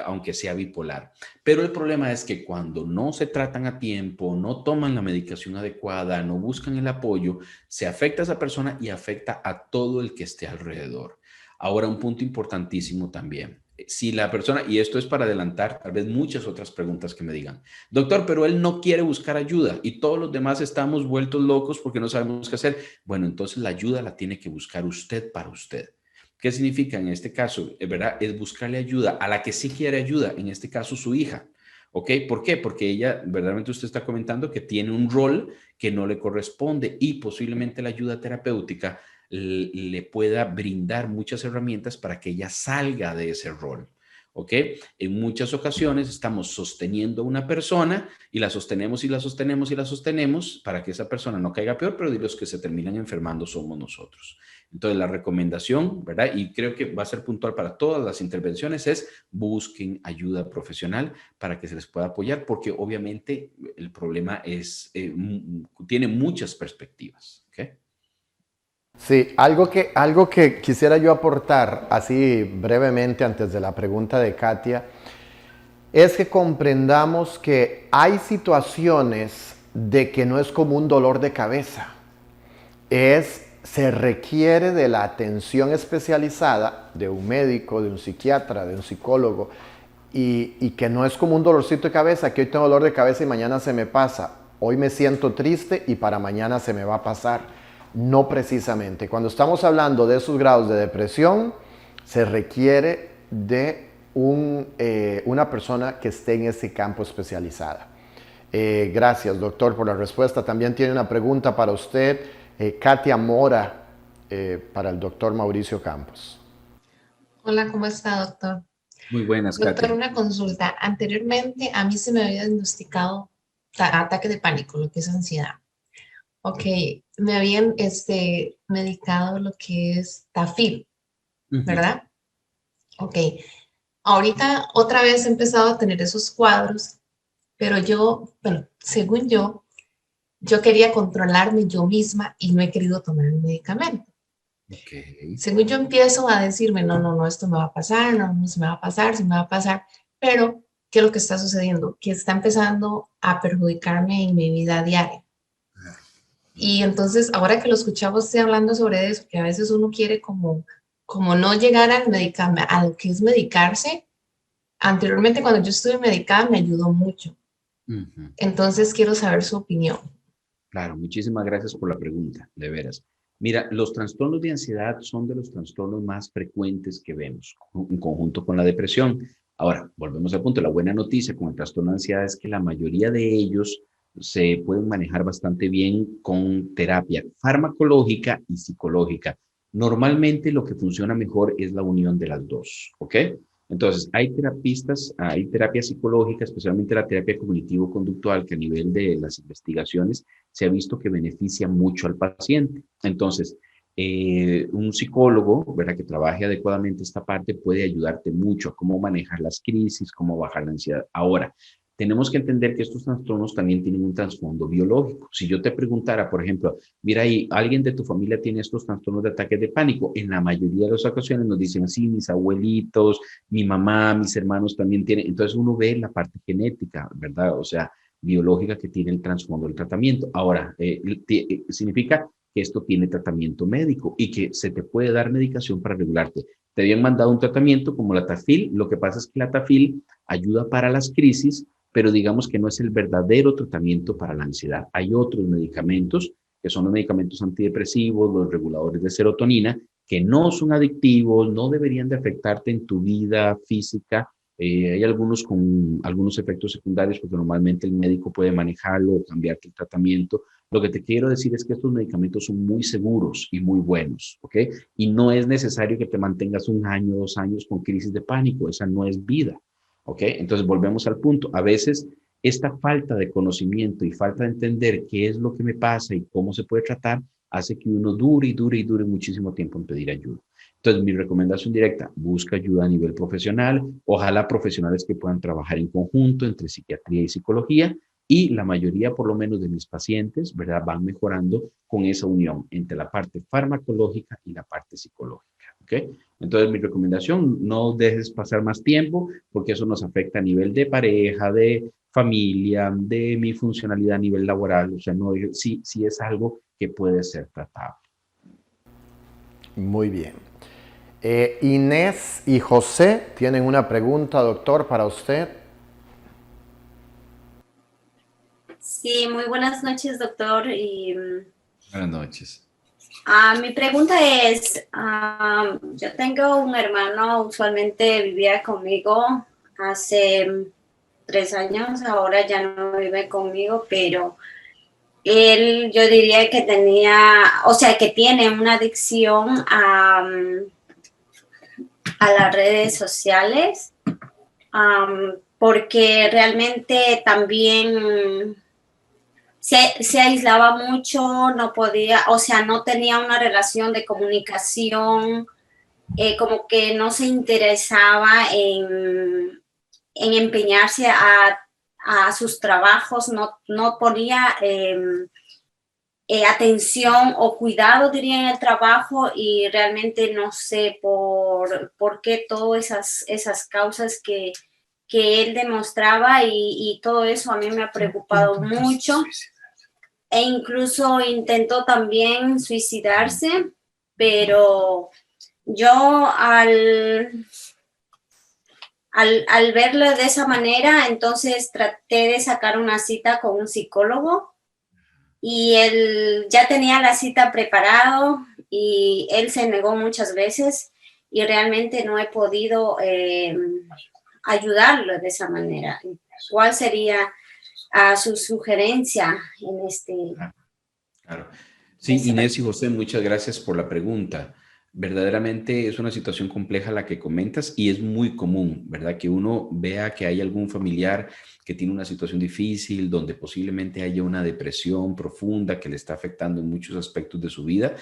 Aunque sea bipolar. Pero el problema es que cuando no se tratan a tiempo, no toman la medicación adecuada, no buscan el apoyo, se afecta a esa persona y afecta a todo el que esté alrededor. Ahora, un punto importantísimo también. Si la persona, y esto es para adelantar tal vez muchas otras preguntas que me digan, doctor, pero él no quiere buscar ayuda y todos los demás estamos vueltos locos porque no sabemos qué hacer. Bueno, entonces la ayuda la tiene que buscar usted para usted. ¿Qué significa en este caso? ¿Verdad? Es buscarle ayuda a la que sí quiere ayuda, en este caso su hija. ¿Ok? ¿Por qué? Porque ella, verdaderamente usted está comentando que tiene un rol que no le corresponde y posiblemente la ayuda terapéutica le pueda brindar muchas herramientas para que ella salga de ese rol. ¿Ok? En muchas ocasiones estamos sosteniendo a una persona y la sostenemos y la sostenemos y la sostenemos para que esa persona no caiga peor, pero de los que se terminan enfermando somos nosotros. Entonces, la recomendación, ¿verdad? Y creo que va a ser puntual para todas las intervenciones, es busquen ayuda profesional para que se les pueda apoyar, porque obviamente el problema tiene muchas perspectivas. ¿Ok? Sí, algo que quisiera yo aportar así brevemente antes de la pregunta de Katia, es que comprendamos que hay situaciones de que no es como un dolor de cabeza. Se requiere de la atención especializada de un médico, de un psiquiatra, de un psicólogo, y que no es como un dolorcito de cabeza, que hoy tengo dolor de cabeza y mañana se me pasa. Hoy me siento triste y para mañana se me va a pasar. No precisamente. Cuando estamos hablando de esos grados de depresión, se requiere de una persona que esté en ese campo especializada. Gracias, doctor, por la respuesta. También tiene una pregunta para usted, Katia Mora, para el doctor Mauricio Campos. Hola, ¿cómo está, doctor? Muy buenas, Doctor, Katia. una consulta. Anteriormente a mí se me había diagnosticado ataque de pánico, lo que es ansiedad. Ok, me habían medicado lo que es Tafil, ¿verdad? Ok, ahorita otra vez he empezado a tener esos cuadros, pero bueno, según yo quería controlarme yo misma y no he querido tomar el medicamento. Okay. Según yo empiezo a decirme, no, esto me va a pasar, no se me va a pasar, se me va a pasar, pero ¿qué es lo que está sucediendo? Que está empezando a perjudicarme en mi vida diaria. Y entonces, ahora que lo escuchamos usted hablando sobre eso, que a veces uno quiere como no llegar al a lo que es medicarse. Anteriormente, cuando yo estuve medicada, me ayudó mucho. Ujú. Entonces, quiero saber su opinión. Claro, muchísimas gracias por la pregunta, de veras. Mira, los trastornos de ansiedad son de los trastornos más frecuentes que vemos, en conjunto con la depresión. Ahora, volvemos al punto. La buena noticia con el trastorno de ansiedad es que la mayoría de ellos se pueden manejar bastante bien con terapia farmacológica y psicológica. Normalmente lo que funciona mejor es la unión de las dos, ¿ok? Entonces, hay terapistas, hay terapia psicológica, especialmente la terapia cognitivo-conductual, que a nivel de las investigaciones se ha visto que beneficia mucho al paciente. Entonces, un psicólogo, ¿verdad?, que trabaje adecuadamente esta parte puede ayudarte mucho a cómo manejar las crisis, cómo bajar la ansiedad. Ahora, tenemos que entender que estos trastornos también tienen un trasfondo biológico. Si yo te preguntara, por ejemplo, mira, ahí, ¿alguien de tu familia tiene estos trastornos de ataques de pánico? En la mayoría de las ocasiones nos dicen, sí, mis abuelitos, mi mamá, mis hermanos también tienen. Entonces uno ve la parte genética, ¿verdad? O sea, biológica que tiene el trasfondo del tratamiento. Ahora, significa que esto tiene tratamiento médico y que se te puede dar medicación para regularte. Te habían mandado un tratamiento como la Tafil. Lo que pasa es que la Tafil ayuda para las crisis, pero digamos que no es el verdadero tratamiento para la ansiedad. Hay otros medicamentos, que son los medicamentos antidepresivos, los reguladores de serotonina, que no son adictivos, no deberían de afectarte en tu vida física. Hay algunos con algunos efectos secundarios porque normalmente el médico puede manejarlo o cambiarte el tratamiento. Lo que te quiero decir es que estos medicamentos son muy seguros y muy buenos, ¿ok? Y no es necesario que te mantengas 1 año, 2 años con crisis de pánico. Esa no es vida, ¿ok? Entonces volvemos al punto. A veces esta falta de conocimiento y falta de entender qué es lo que me pasa y cómo se puede tratar hace que uno dure y dure y dure muchísimo tiempo en pedir ayuda. Entonces, mi recomendación directa, busca ayuda a nivel profesional, ojalá profesionales que puedan trabajar en conjunto entre psiquiatría y psicología, y la mayoría, por lo menos, de mis pacientes, ¿verdad?, van mejorando con esa unión entre la parte farmacológica y la parte psicológica, ¿ok? Entonces, mi recomendación, no dejes pasar más tiempo, porque eso nos afecta a nivel de pareja, de familia, de mi funcionalidad a nivel laboral. O sea, no, sí es algo que puede ser tratado. Muy bien. Inés y José tienen una pregunta, doctor, para usted. Sí, muy buenas noches, doctor. Buenas noches. Mi pregunta es, yo tengo un hermano, usualmente vivía conmigo hace 3 años, ahora ya no vive conmigo, pero él, yo diría que que tiene una adicción a las redes sociales, porque realmente también se aislaba mucho, no podía, o sea, no tenía una relación de comunicación, como que no se interesaba en empeñarse a sus trabajos, no ponía atención o cuidado, diría, en el trabajo, y realmente no sé por qué todas esas causas que él demostraba, y todo eso a mí me ha preocupado mucho. E incluso intentó también suicidarse, pero yo al verlo de esa manera, entonces traté de sacar una cita con un psicólogo, y él ya tenía la cita preparado y él se negó muchas veces, y realmente no he podido ayudarlo de esa manera. ¿Cuál sería su sugerencia en este? Claro. Sí, Inés y José, muchas gracias por la pregunta. Verdaderamente es una situación compleja la que comentas, y es muy común, ¿verdad?, que uno vea que hay algún familiar que tiene una situación difícil, donde posiblemente haya una depresión profunda que le está afectando en muchos aspectos de su vida.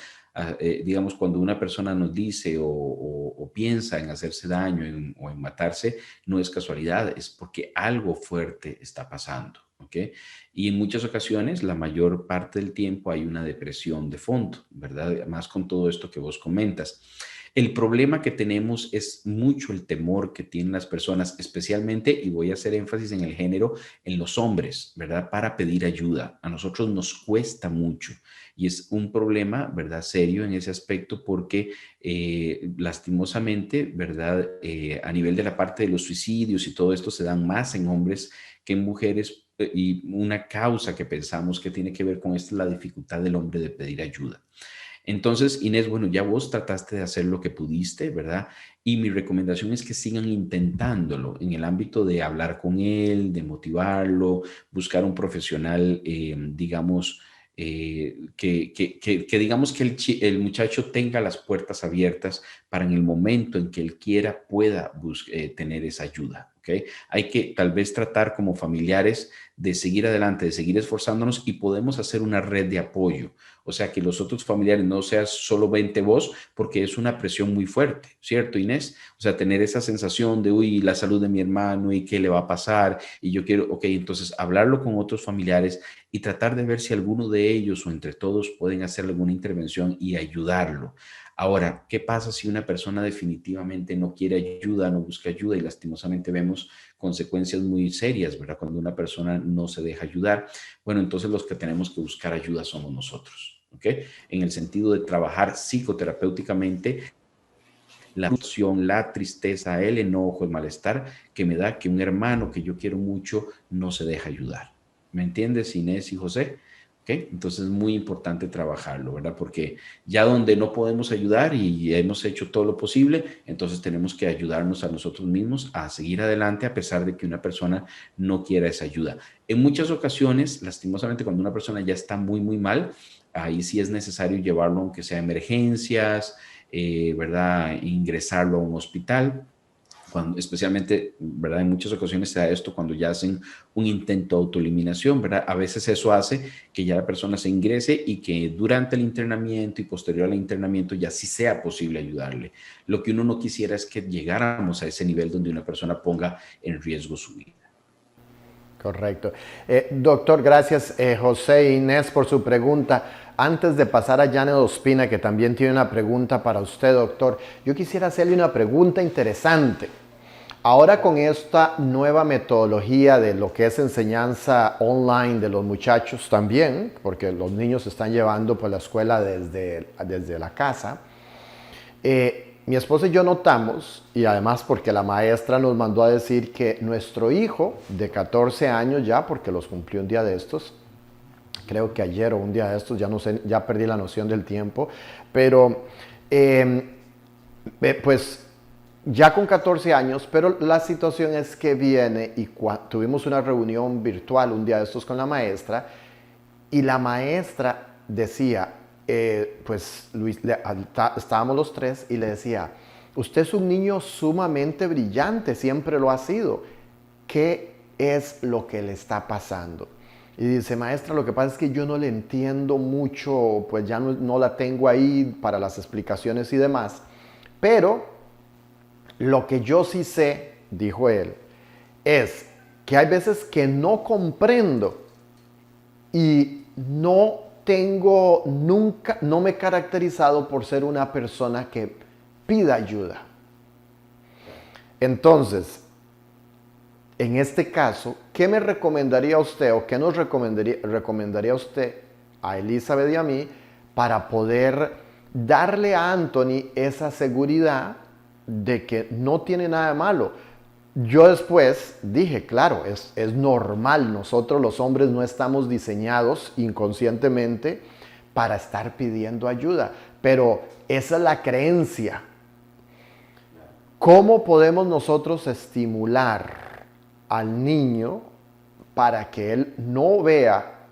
Digamos, cuando una persona nos dice o piensa en hacerse daño o en matarse, no es casualidad, es porque algo fuerte está pasando, ¿ok? Y en muchas ocasiones, la mayor parte del tiempo, hay una depresión de fondo, ¿verdad? Más con todo esto que vos comentas. El problema que tenemos es mucho el temor que tienen las personas, especialmente, y voy a hacer énfasis en el género, en los hombres, ¿verdad? Para pedir ayuda. A nosotros nos cuesta mucho y es un problema, ¿verdad? Serio en ese aspecto porque lastimosamente, ¿verdad? A nivel de la parte de los suicidios y todo esto se dan más en hombres que en mujeres, y una causa que pensamos que tiene que ver con esto es la dificultad del hombre de pedir ayuda. Entonces, Inés, bueno, ya vos trataste de hacer lo que pudiste, ¿verdad? Y mi recomendación es que sigan intentándolo en el ámbito de hablar con él, de motivarlo, buscar un profesional, digamos, que digamos que el muchacho tenga las puertas abiertas para en el momento en que él quiera pueda tener esa ayuda, ¿ok? Hay que tal vez tratar como familiares de seguir adelante, de seguir esforzándonos y podemos hacer una red de apoyo. O sea, que los otros familiares no seas solo vente vos, porque es una presión muy fuerte, ¿cierto, Inés? O sea, tener esa sensación de, uy, la salud de mi hermano y qué le va a pasar y yo quiero, ok, entonces hablarlo con otros familiares y tratar de ver si alguno de ellos o entre todos pueden hacer alguna intervención y ayudarlo. Ahora, ¿qué pasa si una persona definitivamente no quiere ayuda, no busca ayuda y lastimosamente vemos consecuencias muy serias, ¿verdad? Cuando una persona no se deja ayudar, bueno, entonces los que tenemos que buscar ayuda somos nosotros, ¿ok? En el sentido de trabajar psicoterapéuticamente la frustración, la tristeza, el enojo, el malestar que me da que un hermano que yo quiero mucho no se deja ayudar. ¿Me entiendes, Inés y José? ¿Okay? Entonces es muy importante trabajarlo, ¿verdad? Porque ya donde no podemos ayudar y hemos hecho todo lo posible, entonces tenemos que ayudarnos a nosotros mismos a seguir adelante a pesar de que una persona no quiera esa ayuda. En muchas ocasiones, lastimosamente, cuando una persona ya está muy, muy mal, ahí sí es necesario llevarlo, aunque sea a emergencias, ¿verdad? Ingresarlo a un hospital. Cuando, especialmente, ¿verdad? En muchas ocasiones se da esto cuando ya hacen un intento de autoeliminación, ¿verdad? A veces eso hace que ya la persona se ingrese y que durante el internamiento y posterior al internamiento ya sí sea posible ayudarle. Lo que uno no quisiera es que llegáramos a ese nivel donde una persona ponga en riesgo su vida. Correcto. Doctor, gracias José e Inés por su pregunta. Antes de pasar a Janet Ospina, que también tiene una pregunta para usted, doctor, yo quisiera hacerle una pregunta interesante. Ahora con esta nueva metodología de lo que es enseñanza online de los muchachos también, porque los niños se están llevando por la escuela desde la casa, mi esposa y yo notamos, y además porque la maestra nos mandó a decir que nuestro hijo de 14 años ya, porque los cumplió un día de estos, creo que ayer o un día de estos, ya no sé, ya perdí la noción del tiempo, pero pues ya con 14 años, pero la situación es que viene y tuvimos una reunión virtual un día de estos con la maestra y la maestra decía, pues Luis, estábamos los tres y le decía, usted es un niño sumamente brillante, siempre lo ha sido. ¿Qué es lo que le está pasando? Y dice, maestra, lo que pasa es que yo no le entiendo mucho, pues ya no la tengo ahí para las explicaciones y demás. Pero lo que yo sí sé, dijo él, es que hay veces que no comprendo y no me he caracterizado por ser una persona que pida ayuda. Entonces, en este caso, ¿qué me recomendaría usted o qué nos recomendaría usted a Elizabeth y a mí para poder darle a Anthony esa seguridad de que no tiene nada de malo? Yo después dije, claro, es normal, nosotros los hombres no estamos diseñados inconscientemente para estar pidiendo ayuda, pero esa es la creencia. ¿Cómo podemos nosotros estimular al niño para que él no vea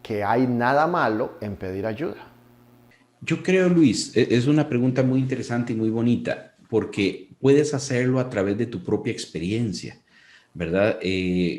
que hay nada malo en pedir ayuda? Yo creo, Luis, es una pregunta muy interesante y muy bonita, porque puedes hacerlo a través de tu propia experiencia, ¿verdad?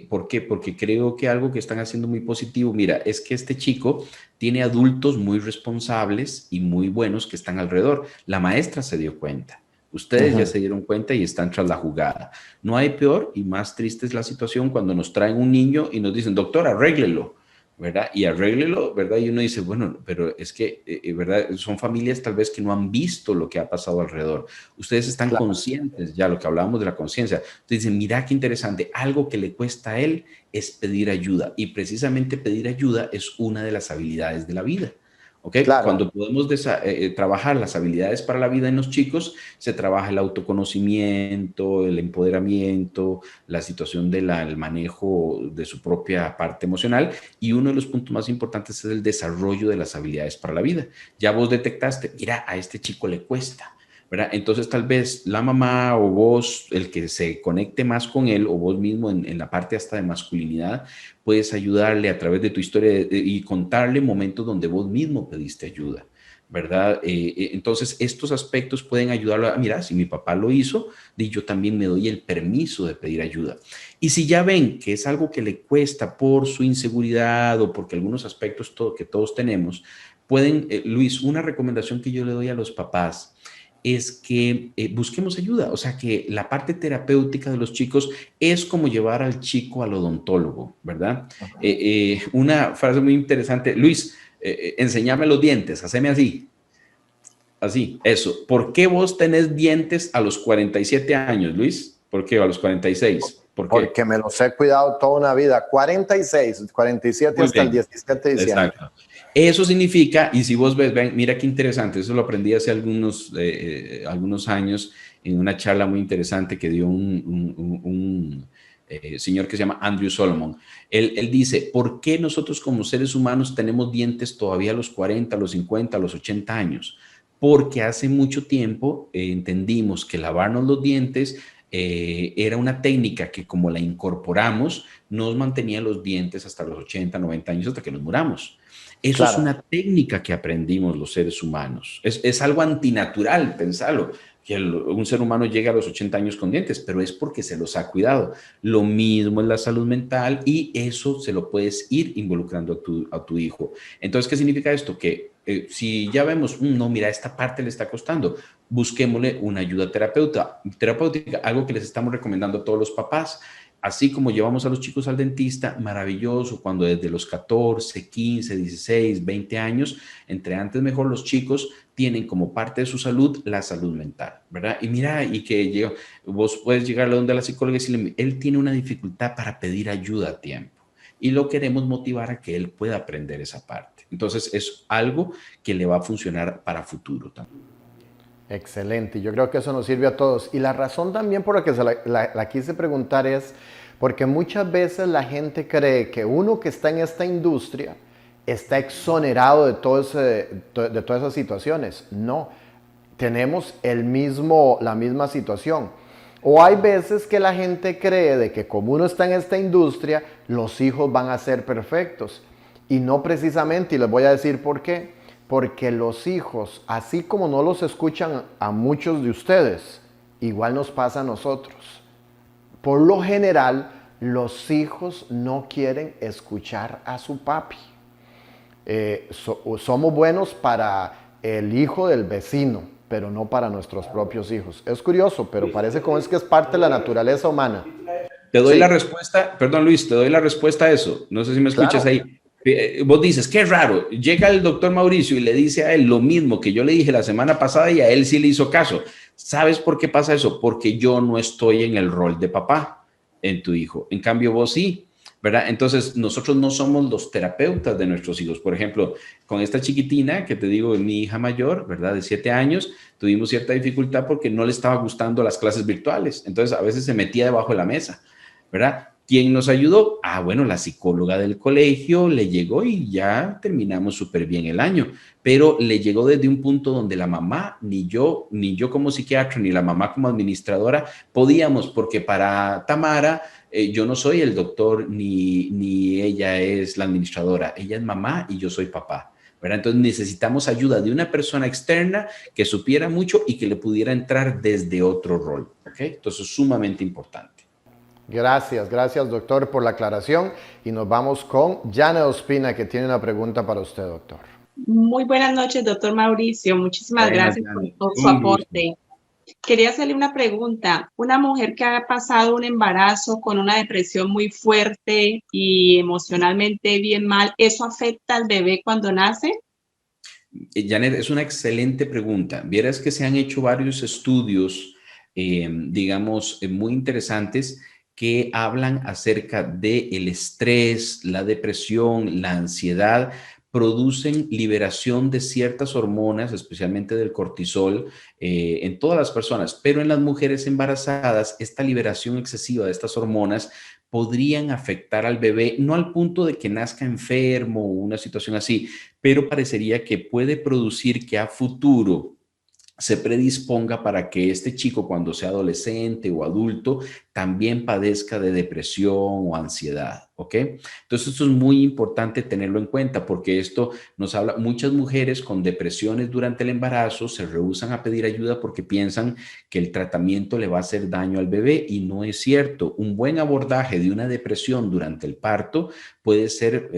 ¿Por qué? Porque creo que algo que están haciendo muy positivo, mira, es que este chico tiene adultos muy responsables y muy buenos que están alrededor. La maestra se dio cuenta. Ustedes ya se dieron cuenta y están tras la jugada. No hay peor y más triste es la situación cuando nos traen un niño y nos dicen, doctor, arréglelo. ¿verdad? Y arréglelo, ¿verdad? Y uno dice, bueno, pero es que, ¿verdad? Son familias tal vez que no han visto lo que ha pasado alrededor. Ustedes están Claro. conscientes, ya lo que hablábamos de la conciencia. Ustedes dicen, mira qué interesante, algo que le cuesta a él es pedir ayuda. Y precisamente pedir ayuda es una de las habilidades de la vida. ¿Ok? Claro. Cuando podemos trabajar las habilidades para la vida en los chicos, se trabaja el autoconocimiento, el empoderamiento, la situación del manejo de su propia parte emocional, y uno de los puntos más importantes es el desarrollo de las habilidades para la vida. Ya vos detectaste, mira, a este chico le cuesta, ¿verdad? Entonces tal vez la mamá o vos, el que se conecte más con él, o vos mismo en la parte hasta de masculinidad, puedes ayudarle a través de tu historia y contarle momentos donde vos mismo pediste ayuda, ¿verdad? Entonces, estos aspectos pueden ayudarlo a, mira, si mi papá lo hizo, yo también me doy el permiso de pedir ayuda. Y si ya ven que es algo que le cuesta por su inseguridad o porque algunos aspectos que todos tenemos, pueden, Luis, una recomendación que yo le doy a los papás es que busquemos ayuda, o sea, que la parte terapéutica de los chicos es como llevar al chico al odontólogo, ¿verdad? Una frase muy interesante, Luis, enséñame los dientes, haceme así, así, eso. ¿Por qué vos tenés dientes a los 47 años, Luis? ¿Por qué? ¿A los 46? ¿Por qué? Porque me los he cuidado toda una vida. 46, 47 Muy hasta el bien, 17 de diciembre. exacto. Eso significa, y si vos ves, ven, mira qué interesante, eso lo aprendí hace algunos años en una charla muy interesante que dio un señor que se llama Andrew Solomon. Él dice, ¿por qué nosotros como seres humanos tenemos dientes todavía a los 40, a los 50, a los 80 años? Porque hace mucho tiempo entendimos que lavarnos los dientes era una técnica que como la incorporamos, nos mantenía los dientes hasta los 80, 90 años, hasta que nos muramos. Eso es Claro. una técnica que aprendimos los seres humanos. Es algo antinatural, pensarlo, que un ser humano llegue a los 80 años con dientes, pero es porque se los ha cuidado. Lo mismo es la salud mental y eso se lo puedes ir involucrando a tu hijo. Entonces, ¿qué significa esto? Que si ya vemos, no, mira, esta parte le está costando, busquémosle una ayuda terapéutica, algo que les estamos recomendando a todos los papás. Así como llevamos a los chicos al dentista, maravilloso, cuando desde los 14, 15, 16, 20 años, entre antes mejor, los chicos tienen como parte de su salud la salud mental, ¿verdad? Y mira, y que vos puedes llegar a donde la psicóloga y decirle, él tiene una dificultad para pedir ayuda a tiempo y lo queremos motivar a que él pueda aprender esa parte. Entonces es algo que le va a funcionar para futuro también. Excelente, yo creo que eso nos sirve a todos. Y la razón también por la que la quise preguntar es porque muchas veces la gente cree que uno que está en esta industria está exonerado de todas esas situaciones. No, tenemos la misma situación. O hay veces que la gente cree de que como uno está en esta industria, los hijos van a ser perfectos. Y no precisamente, y les voy a decir por qué. Porque los hijos, así como no los escuchan a muchos de ustedes, igual nos pasa a nosotros. Por lo general, los hijos no quieren escuchar a su papi. Somos buenos para el hijo del vecino, pero no para nuestros propios hijos. Es curioso, pero parece como es que es parte de la naturaleza humana. Te doy Sí, la respuesta, perdón Luis, te doy la respuesta a eso. No sé si me escuchas claro. ahí. Vos dices, qué raro. Llega el doctor Mauricio y le dice a él lo mismo que yo le dije la semana pasada y a él sí le hizo caso. ¿Sabes por qué pasa eso? Porque yo no estoy en el rol de papá en tu hijo. En cambio, vos sí, ¿verdad? Entonces, nosotros no somos los terapeutas de nuestros hijos. Por ejemplo, con esta chiquitina que te digo, mi hija mayor, ¿verdad? De 7 años, tuvimos cierta dificultad porque no le estaba gustando las clases virtuales. Entonces, a veces se metía debajo de la mesa, ¿verdad? ¿Quién nos ayudó? Ah, bueno, la psicóloga del colegio le llegó y ya terminamos súper bien el año, pero le llegó desde un punto donde la mamá, ni yo como psiquiatra, ni la mamá como administradora podíamos, porque para Tamara, yo no soy el doctor, ni ella es la administradora, ella es mamá y yo soy papá, ¿verdad? Entonces necesitamos ayuda de una persona externa que supiera mucho y que le pudiera entrar desde otro rol, ¿ok? Entonces es sumamente importante. Gracias, gracias doctor por la aclaración y nos vamos con Janet Ospina que tiene una pregunta para usted, doctor. Muy buenas noches, doctor Mauricio. Muchísimas Buenas, gracias Janet. por su Un gusto. aporte. Quería hacerle una pregunta. Una mujer que ha pasado un embarazo con una depresión muy fuerte y emocionalmente bien mal, ¿eso afecta al bebé cuando nace? Janet, es una excelente pregunta. Vieras que se han hecho varios estudios, digamos, muy interesantes que hablan acerca del estrés, la depresión, la ansiedad, producen liberación de ciertas hormonas, especialmente del cortisol, en todas las personas, pero en las mujeres embarazadas, esta liberación excesiva de estas hormonas podrían afectar al bebé, no al punto de que nazca enfermo o una situación así, pero parecería que puede producir que a futuro se predisponga para que este chico, cuando sea adolescente o adulto, también padezca de depresión o ansiedad, ¿ok? Entonces, esto es muy importante tenerlo en cuenta porque esto nos habla, muchas mujeres con depresiones durante el embarazo se rehúsan a pedir ayuda porque piensan que el tratamiento le va a hacer daño al bebé y no es cierto. Un buen abordaje de una depresión durante el parto puede ser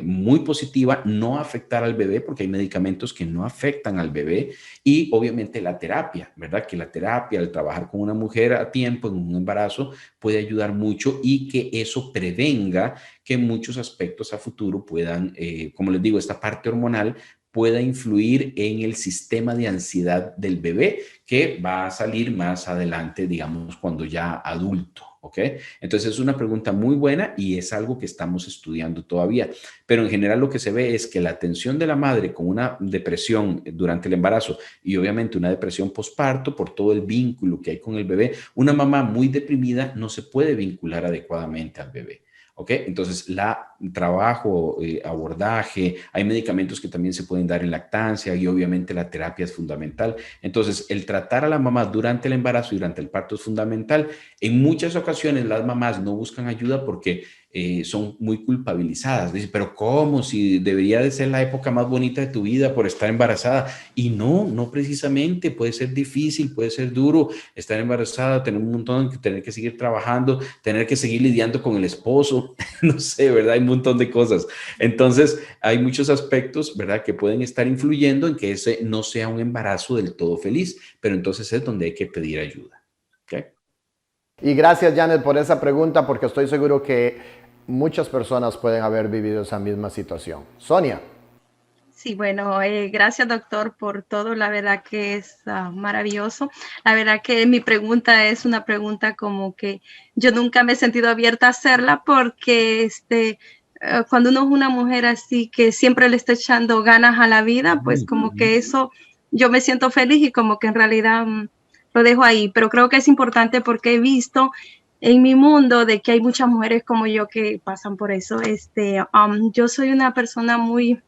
muy positiva, no afectar al bebé porque hay medicamentos que no afectan al bebé y obviamente la terapia, ¿verdad? Que la terapia, al trabajar con una mujer a tiempo en un embarazo, puede ayudar mucho y que eso prevenga que muchos aspectos a futuro puedan, como les digo, esta parte hormonal pueda influir en el sistema de ansiedad del bebé que va a salir más adelante, digamos, cuando ya adulto. ¿Ok? Entonces es una pregunta muy buena y es algo que estamos estudiando todavía. Pero en general lo que se ve es que la atención de la madre con una depresión durante el embarazo y obviamente una depresión postparto por todo el vínculo que hay con el bebé, una mamá muy deprimida no se puede vincular adecuadamente al bebé. ¿Ok? Entonces, trabajo, abordaje, hay medicamentos que también se pueden dar en lactancia y obviamente la terapia es fundamental. Entonces, el tratar a la mamá durante el embarazo y durante el parto es fundamental. En muchas ocasiones las mamás no buscan ayuda porque son muy culpabilizadas. Dicen, pero ¿cómo? Si debería de ser la época más bonita de tu vida por estar embarazada. Y no precisamente. Puede ser difícil, puede ser duro estar embarazada, tener un montón, tener que seguir trabajando, tener que seguir lidiando con el esposo, no sé, ¿verdad? Hay un montón de cosas. Entonces, hay muchos aspectos, ¿verdad? Que pueden estar influyendo en que ese no sea un embarazo del todo feliz, pero entonces es donde hay que pedir ayuda. ¿Ok? Y gracias, Janet, por esa pregunta, porque estoy seguro que muchas personas pueden haber vivido esa misma situación. Sonia. Sí, bueno, gracias doctor por todo, la verdad que es maravilloso. La verdad que mi pregunta es una pregunta como que yo nunca me he sentido abierta a hacerla porque cuando uno es una mujer así que siempre le está echando ganas a la vida, pues como que eso yo me siento feliz y como que en realidad lo dejo ahí, pero creo que es importante porque he visto en mi mundo de que hay muchas mujeres como yo que pasan por eso. Yo soy una persona muy,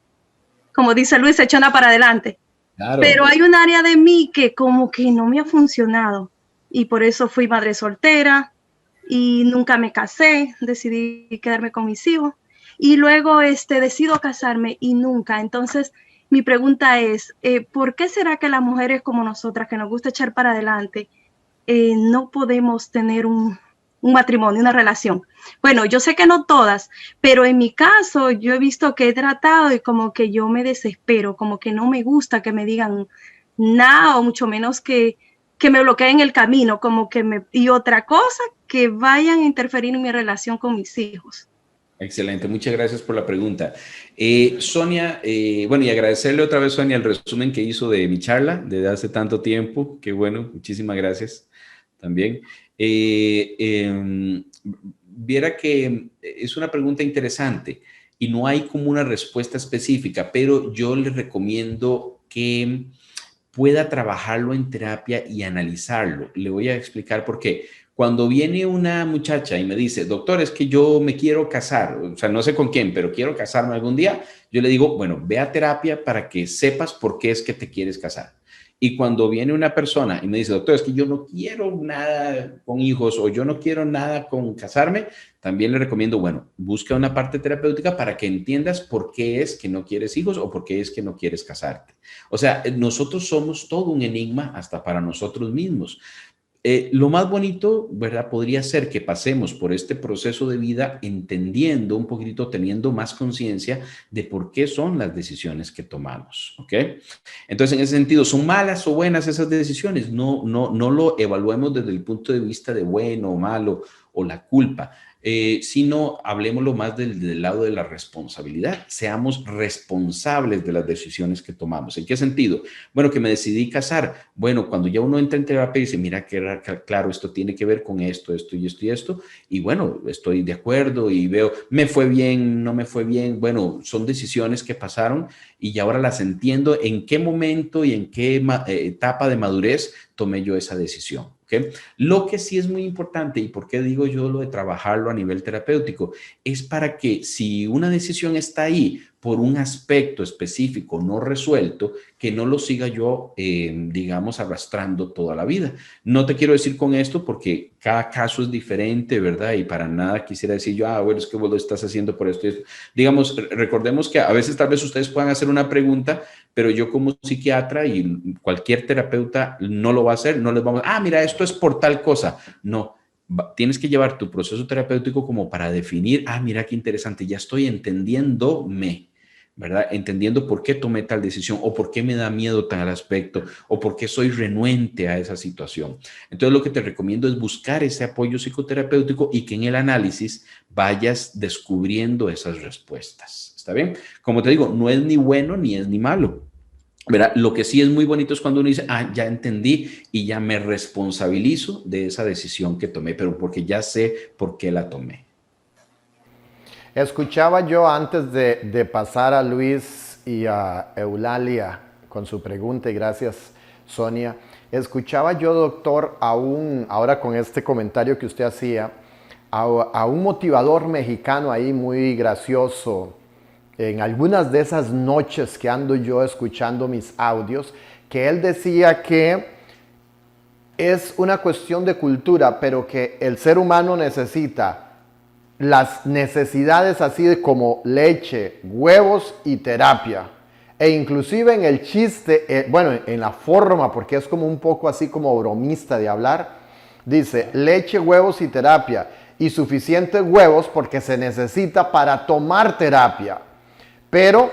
como dice Luis, echona para adelante. Claro. Pero hay un área de mí que como que no me ha funcionado y por eso fui madre soltera y nunca me casé, decidí quedarme con mis hijos y luego decido casarme y nunca. Entonces mi pregunta es, ¿por qué será que las mujeres como nosotras que nos gusta echar para adelante no podemos tener un matrimonio, una relación? Bueno, yo sé que no todas, pero en mi caso yo he visto que he tratado y como que yo me desespero, como que no me gusta que me digan nada o mucho menos que me bloqueen el camino, como que y otra cosa, que vayan a interferir en mi relación con mis hijos. Excelente, muchas gracias por la pregunta. Sonia, bueno, y agradecerle otra vez, Sonia, el resumen que hizo de mi charla desde hace tanto tiempo. Qué bueno, muchísimas gracias también. Viera que es una pregunta interesante y no hay como una respuesta específica, pero yo le recomiendo que pueda trabajarlo en terapia y analizarlo. Le voy a explicar por qué. Cuando viene una muchacha y me dice, doctor, es que yo me quiero casar, o sea, no sé con quién, pero quiero casarme algún día, yo le digo, bueno, ve a terapia para que sepas por qué es que te quieres casar. Y cuando viene una persona y me dice, doctor, es que yo no quiero nada con hijos o yo no quiero nada con casarme, también le recomiendo, bueno, busca una parte terapéutica para que entiendas por qué es que no quieres hijos o por qué es que no quieres casarte. O sea, nosotros somos todo un enigma hasta para nosotros mismos. Lo más bonito, ¿verdad? Podría ser que pasemos por este proceso de vida entendiendo un poquitito, teniendo más conciencia de por qué son las decisiones que tomamos, ¿ok? Entonces, en ese sentido, ¿son malas o buenas esas decisiones? No lo evaluemos desde el punto de vista de bueno o malo o la culpa, sino hablemoslo más del lado de la responsabilidad. Seamos responsables de las decisiones que tomamos. ¿En qué sentido? Bueno, que me decidí casar. Bueno, cuando ya uno entra en terapia y dice, mira, claro, esto tiene que ver con esto, esto y esto y esto, y bueno, estoy de acuerdo y veo, me fue bien, no me fue bien. Bueno, son decisiones que pasaron y ahora las entiendo en qué momento y en qué etapa de madurez tomé yo esa decisión. ¿Okay? Lo que sí es muy importante, y por qué digo yo lo de trabajarlo a nivel terapéutico, es para que si una decisión está ahí por un aspecto específico no resuelto, que no lo siga yo, digamos, arrastrando toda la vida. No te quiero decir con esto porque cada caso es diferente, ¿verdad? Y para nada quisiera decir yo, bueno, es que vos lo estás haciendo por esto y esto. Digamos, recordemos que a veces tal vez ustedes puedan hacer una pregunta, pero yo como psiquiatra y cualquier terapeuta no lo va a hacer, no les vamos a, mira, esto es por tal cosa. No, tienes que llevar tu proceso terapéutico como para definir, mira qué interesante, ya estoy entendiéndome, ¿verdad? Entendiendo por qué tomé tal decisión o por qué me da miedo tal aspecto o por qué soy renuente a esa situación. Entonces, lo que te recomiendo es buscar ese apoyo psicoterapéutico y que en el análisis vayas descubriendo esas respuestas. ¿Está bien? Como te digo, no es ni bueno ni es ni malo. ¿Verdad? Lo que sí es muy bonito es cuando uno dice, ya entendí y ya me responsabilizo de esa decisión que tomé, pero porque ya sé por qué la tomé. Escuchaba yo antes de pasar a Luis y a Eulalia con su pregunta, y gracias, Sonia. Escuchaba yo, doctor, ahora con este comentario que usted hacía, a un motivador mexicano ahí muy gracioso, en algunas de esas noches que ando yo escuchando mis audios, que él decía que es una cuestión de cultura, pero que el ser humano necesita las necesidades así de como leche, huevos y terapia. E inclusive en el chiste, bueno, en la forma, porque es como un poco así como bromista de hablar, dice leche, huevos y terapia. Y suficientes huevos porque se necesita para tomar terapia. Pero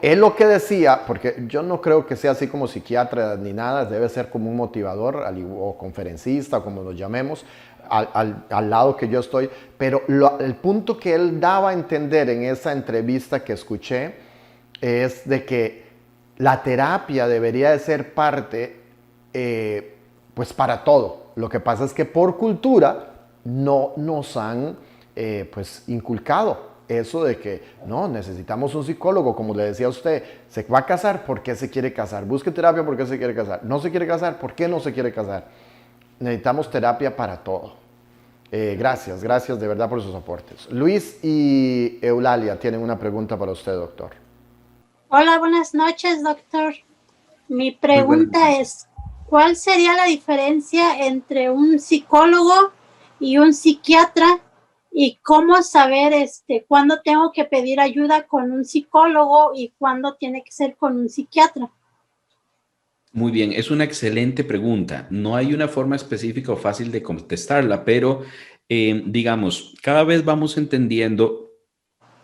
él lo que decía, porque yo no creo que sea así como psiquiatra ni nada, debe ser como un motivador o conferencista, como lo llamemos, al lado que yo estoy, pero el punto que él daba a entender en esa entrevista que escuché es de que la terapia debería de ser parte, pues para todo. Lo que pasa es que por cultura no nos han pues inculcado eso de que no, necesitamos un psicólogo, como le decía a usted, se va a casar, ¿por qué se quiere casar? Busque terapia, ¿por qué se quiere casar? No se quiere casar, ¿por qué no se quiere casar? Necesitamos terapia para todo. Gracias de verdad por sus aportes. Luis y Eulalia tienen una pregunta para usted, doctor. Hola, buenas noches, doctor. Mi pregunta es, ¿cuál sería la diferencia entre un psicólogo y un psiquiatra? ¿Y cómo saber cuándo tengo que pedir ayuda con un psicólogo y cuándo tiene que ser con un psiquiatra? Muy bien, es una excelente pregunta. No hay una forma específica o fácil de contestarla, pero digamos, cada vez vamos entendiendo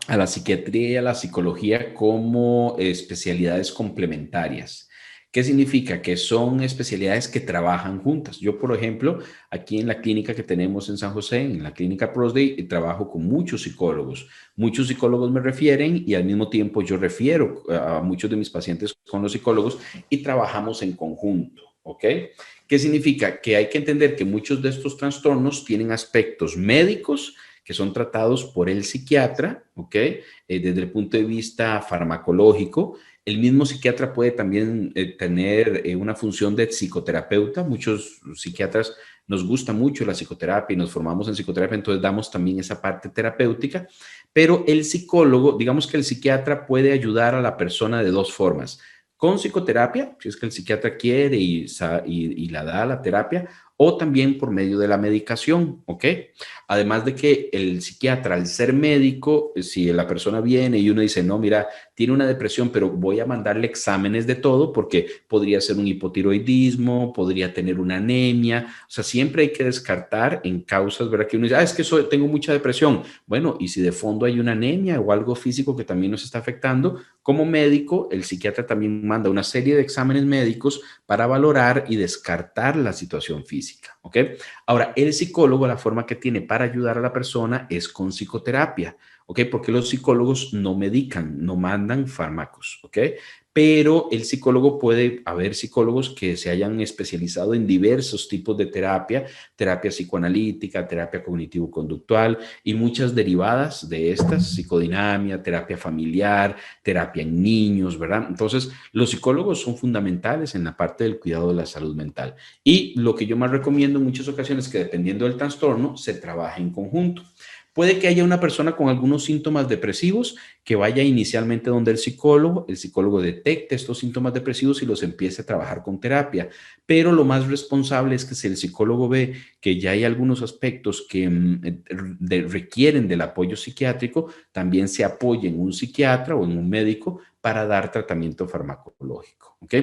a la psiquiatría y a la psicología como especialidades complementarias. ¿Qué significa? Que son especialidades que trabajan juntas. Yo, por ejemplo, aquí en la clínica que tenemos en San José, en la clínica Prosday, trabajo con muchos psicólogos. Muchos psicólogos me refieren y al mismo tiempo yo refiero a muchos de mis pacientes con los psicólogos y trabajamos en conjunto, ¿ok? ¿Qué significa? Que hay que entender que muchos de estos trastornos tienen aspectos médicos que son tratados por el psiquiatra, ¿ok? Desde el punto de vista farmacológico. El mismo psiquiatra puede también tener una función de psicoterapeuta. Muchos psiquiatras nos gusta mucho la psicoterapia y nos formamos en psicoterapia, entonces damos también esa parte terapéutica. Pero el psicólogo, digamos que el psiquiatra puede ayudar a la persona de dos formas. Con psicoterapia, si es que el psiquiatra quiere y la da la terapia, o también por medio de la medicación, ¿ok? Además de que el psiquiatra, al ser médico, si la persona viene y uno dice, no, mira, tiene una depresión, pero voy a mandarle exámenes de todo porque podría ser un hipotiroidismo, podría tener una anemia. O sea, siempre hay que descartar en causas, ¿verdad? Que uno dice, es que tengo mucha depresión. Bueno, y si de fondo hay una anemia o algo físico que también nos está afectando, como médico, el psiquiatra también manda una serie de exámenes médicos para valorar y descartar la situación física, ¿ok? Ahora, el psicólogo, la forma que tiene para ayudar a la persona es con psicoterapia, ¿ok? Porque los psicólogos no medican, no mandan fármacos, ¿ok? Pero el psicólogo puede haber psicólogos que se hayan especializado en diversos tipos de terapia, terapia psicoanalítica, terapia cognitivo-conductual y muchas derivadas de estas, psicodinamia, terapia familiar, terapia en niños, ¿verdad? Entonces, los psicólogos son fundamentales en la parte del cuidado de la salud mental. Y lo que yo más recomiendo en muchas ocasiones es que dependiendo del trastorno, se trabaje en conjunto. Puede que haya una persona con algunos síntomas depresivos que vaya inicialmente donde el psicólogo detecte estos síntomas depresivos y los empiece a trabajar con terapia, pero lo más responsable es que si el psicólogo ve que ya hay algunos aspectos que requieren del apoyo psiquiátrico, también se apoye en un psiquiatra o en un médico para dar tratamiento farmacológico, ¿ok?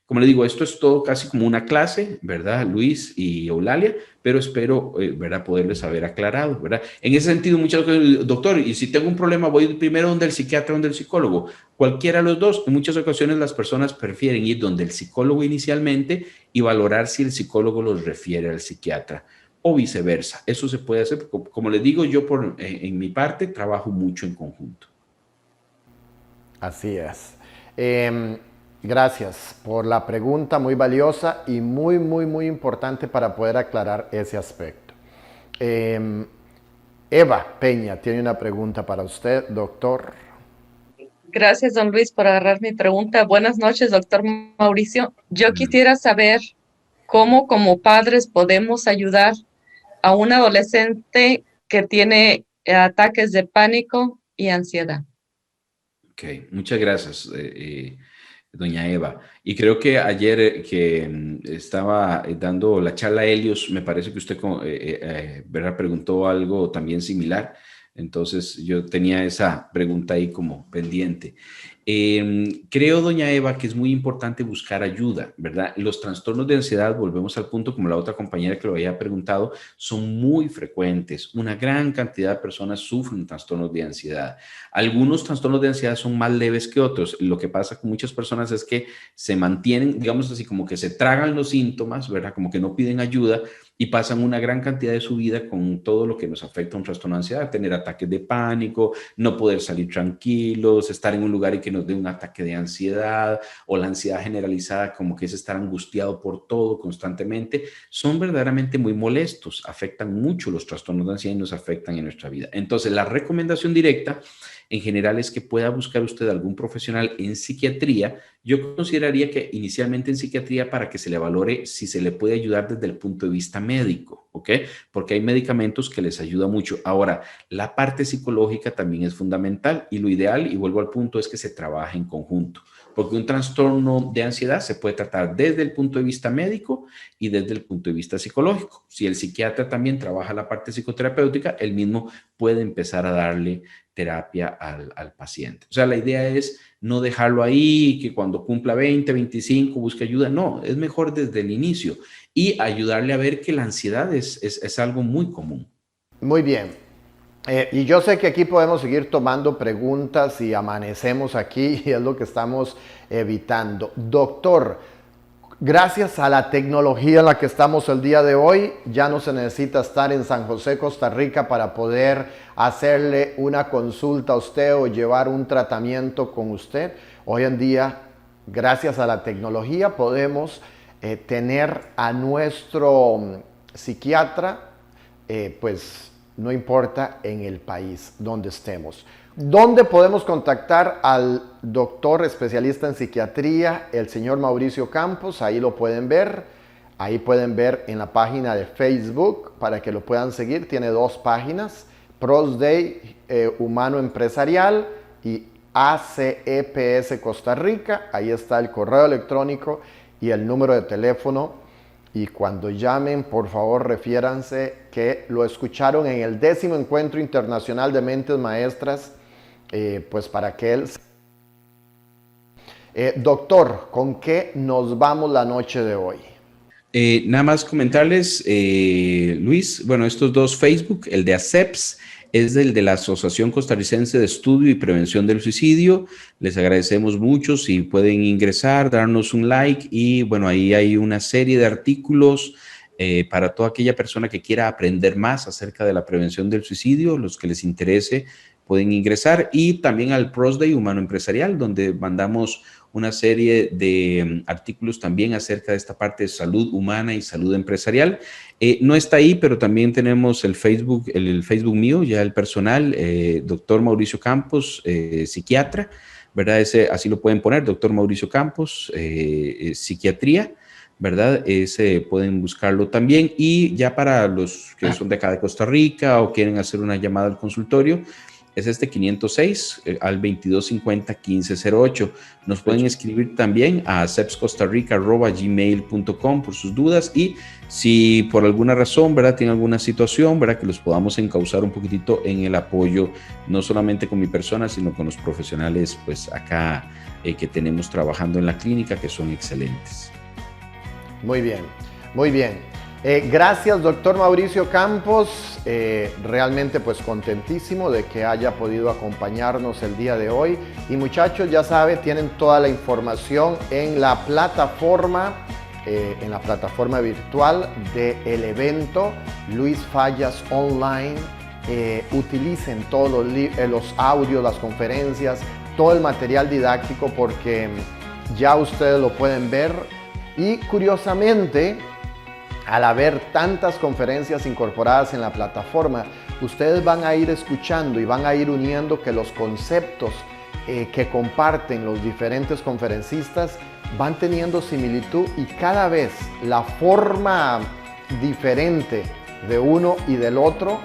Como le digo, esto es todo casi como una clase, ¿verdad, Luis y Eulalia? Pero espero, ¿verdad?, poderles haber aclarado, ¿verdad? En ese sentido, muchas veces, doctor, y si tengo un problema, voy primero donde el psiquiatra o donde el psicólogo. Cualquiera de los dos. En muchas ocasiones las personas prefieren ir donde el psicólogo inicialmente y valorar si el psicólogo los refiere al psiquiatra o viceversa. Eso se puede hacer. Como les digo, yo en mi parte trabajo mucho en conjunto. Así es. Gracias por la pregunta, muy valiosa y muy, muy, muy importante para poder aclarar ese aspecto. Eva Peña tiene una pregunta para usted, doctor. Gracias, don Luis, por agarrar mi pregunta. Buenas noches, doctor Mauricio. Yo quisiera saber cómo como padres podemos ayudar a un adolescente que tiene ataques de pánico y ansiedad. Ok, muchas gracias, doña Eva. Y creo que ayer que estaba dando la charla a Helios, me parece que usted ¿verdad?, preguntó algo también similar. Entonces yo tenía esa pregunta ahí como pendiente. Creo, doña Eva, que es muy importante buscar ayuda, ¿verdad? Los trastornos de ansiedad, volvemos al punto como la otra compañera que lo había preguntado, son muy frecuentes. Una gran cantidad de personas sufren trastornos de ansiedad. Algunos trastornos de ansiedad son más leves que otros. Lo que pasa con muchas personas es que se mantienen, digamos así, como que se tragan los síntomas, ¿verdad? Como que no piden ayuda y pasan una gran cantidad de su vida con todo lo que nos afecta a un trastorno de ansiedad, tener ataques de pánico, no poder salir tranquilos, estar en un lugar y que nos dé un ataque de ansiedad o la ansiedad generalizada, como que es estar angustiado por todo constantemente, son verdaderamente muy molestos, afectan mucho los trastornos de ansiedad y nos afectan en nuestra vida. Entonces, la recomendación directa en general es que pueda buscar usted algún profesional en psiquiatría. Yo consideraría que inicialmente en psiquiatría para que se le valore si se le puede ayudar desde el punto de vista médico, ¿ok? Porque hay medicamentos que les ayuda mucho. Ahora, la parte psicológica también es fundamental y lo ideal, y vuelvo al punto, es que se trabaje en conjunto. Porque un trastorno de ansiedad se puede tratar desde el punto de vista médico y desde el punto de vista psicológico. Si el psiquiatra también trabaja la parte psicoterapéutica, él mismo puede empezar a darle terapia al paciente. O sea, la idea es no dejarlo ahí, que cuando cumpla 20, 25 busque ayuda. No, es mejor desde el inicio y ayudarle a ver que la ansiedad es algo muy común. Muy bien. Y yo sé que aquí podemos seguir tomando preguntas y amanecemos aquí y es lo que estamos evitando. Doctor, gracias a la tecnología en la que estamos el día de hoy, ya no se necesita estar en San José, Costa Rica para poder hacerle una consulta a usted o llevar un tratamiento con usted. Hoy en día, gracias a la tecnología, podemos tener a nuestro psiquiatra, pues no importa en el país donde estemos. ¿Dónde podemos contactar al doctor especialista en psiquiatría, el señor Mauricio Campos? Ahí lo pueden ver. Ahí pueden ver en la página de Facebook para que lo puedan seguir. Tiene 2 páginas, PROSDEI Humano Empresarial y ACEPS Costa Rica. Ahí está el correo electrónico y el número de teléfono. Y cuando llamen, por favor, refiéranse que lo escucharon en el 10º Encuentro Internacional de Mentes Maestras, pues para que él Doctor, ¿con qué nos vamos la noche de hoy? Nada más comentarles, Luis, bueno, estos dos Facebook, el de ACEPS, es el de la Asociación Costarricense de Estudio y Prevención del Suicidio. Les agradecemos mucho si pueden ingresar, darnos un like y bueno, ahí hay una serie de artículos para toda aquella persona que quiera aprender más acerca de la prevención del suicidio. Los que les interese pueden ingresar, y también al PROS Day Humano Empresarial, donde mandamos una serie de artículos también acerca de esta parte de salud humana y salud empresarial. No está ahí, pero también tenemos el Facebook mío, ya el personal, doctor Mauricio Campos, psiquiatra, ¿verdad? Así lo pueden poner, doctor Mauricio Campos, psiquiatría, ¿verdad? Ese pueden buscarlo también. Y ya para los que son de acá de Costa Rica o quieren hacer una llamada al consultorio, es este 506 al 2250-1508. Nos pueden escribir también a cepscostarrica@gmail.com por sus dudas, y si por alguna razón, ¿verdad?, tienen alguna situación, ¿verdad?, que los podamos encauzar un poquitito en el apoyo, no solamente con mi persona, sino con los profesionales pues acá que tenemos trabajando en la clínica, que son excelentes. Muy bien, muy bien. Gracias, doctor Mauricio Campos. Realmente pues contentísimo de que haya podido acompañarnos el día de hoy. Y muchachos, ya saben, tienen toda la información en la plataforma virtual del evento Luis Fallas Online. Utilicen todos los audios, las conferencias, todo el material didáctico, porque ya ustedes lo pueden ver. Y curiosamente, al haber tantas conferencias incorporadas en la plataforma, ustedes van a ir escuchando y van a ir uniendo que los conceptos que comparten los diferentes conferencistas van teniendo similitud, y cada vez la forma diferente de uno y del otro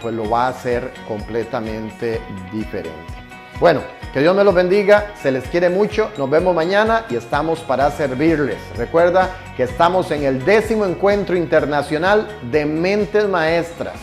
pues lo va a hacer completamente diferente. Bueno, que Dios me los bendiga, se les quiere mucho, nos vemos mañana y estamos para servirles. Recuerda que estamos en el 10º Encuentro Internacional de Mentes Maestras.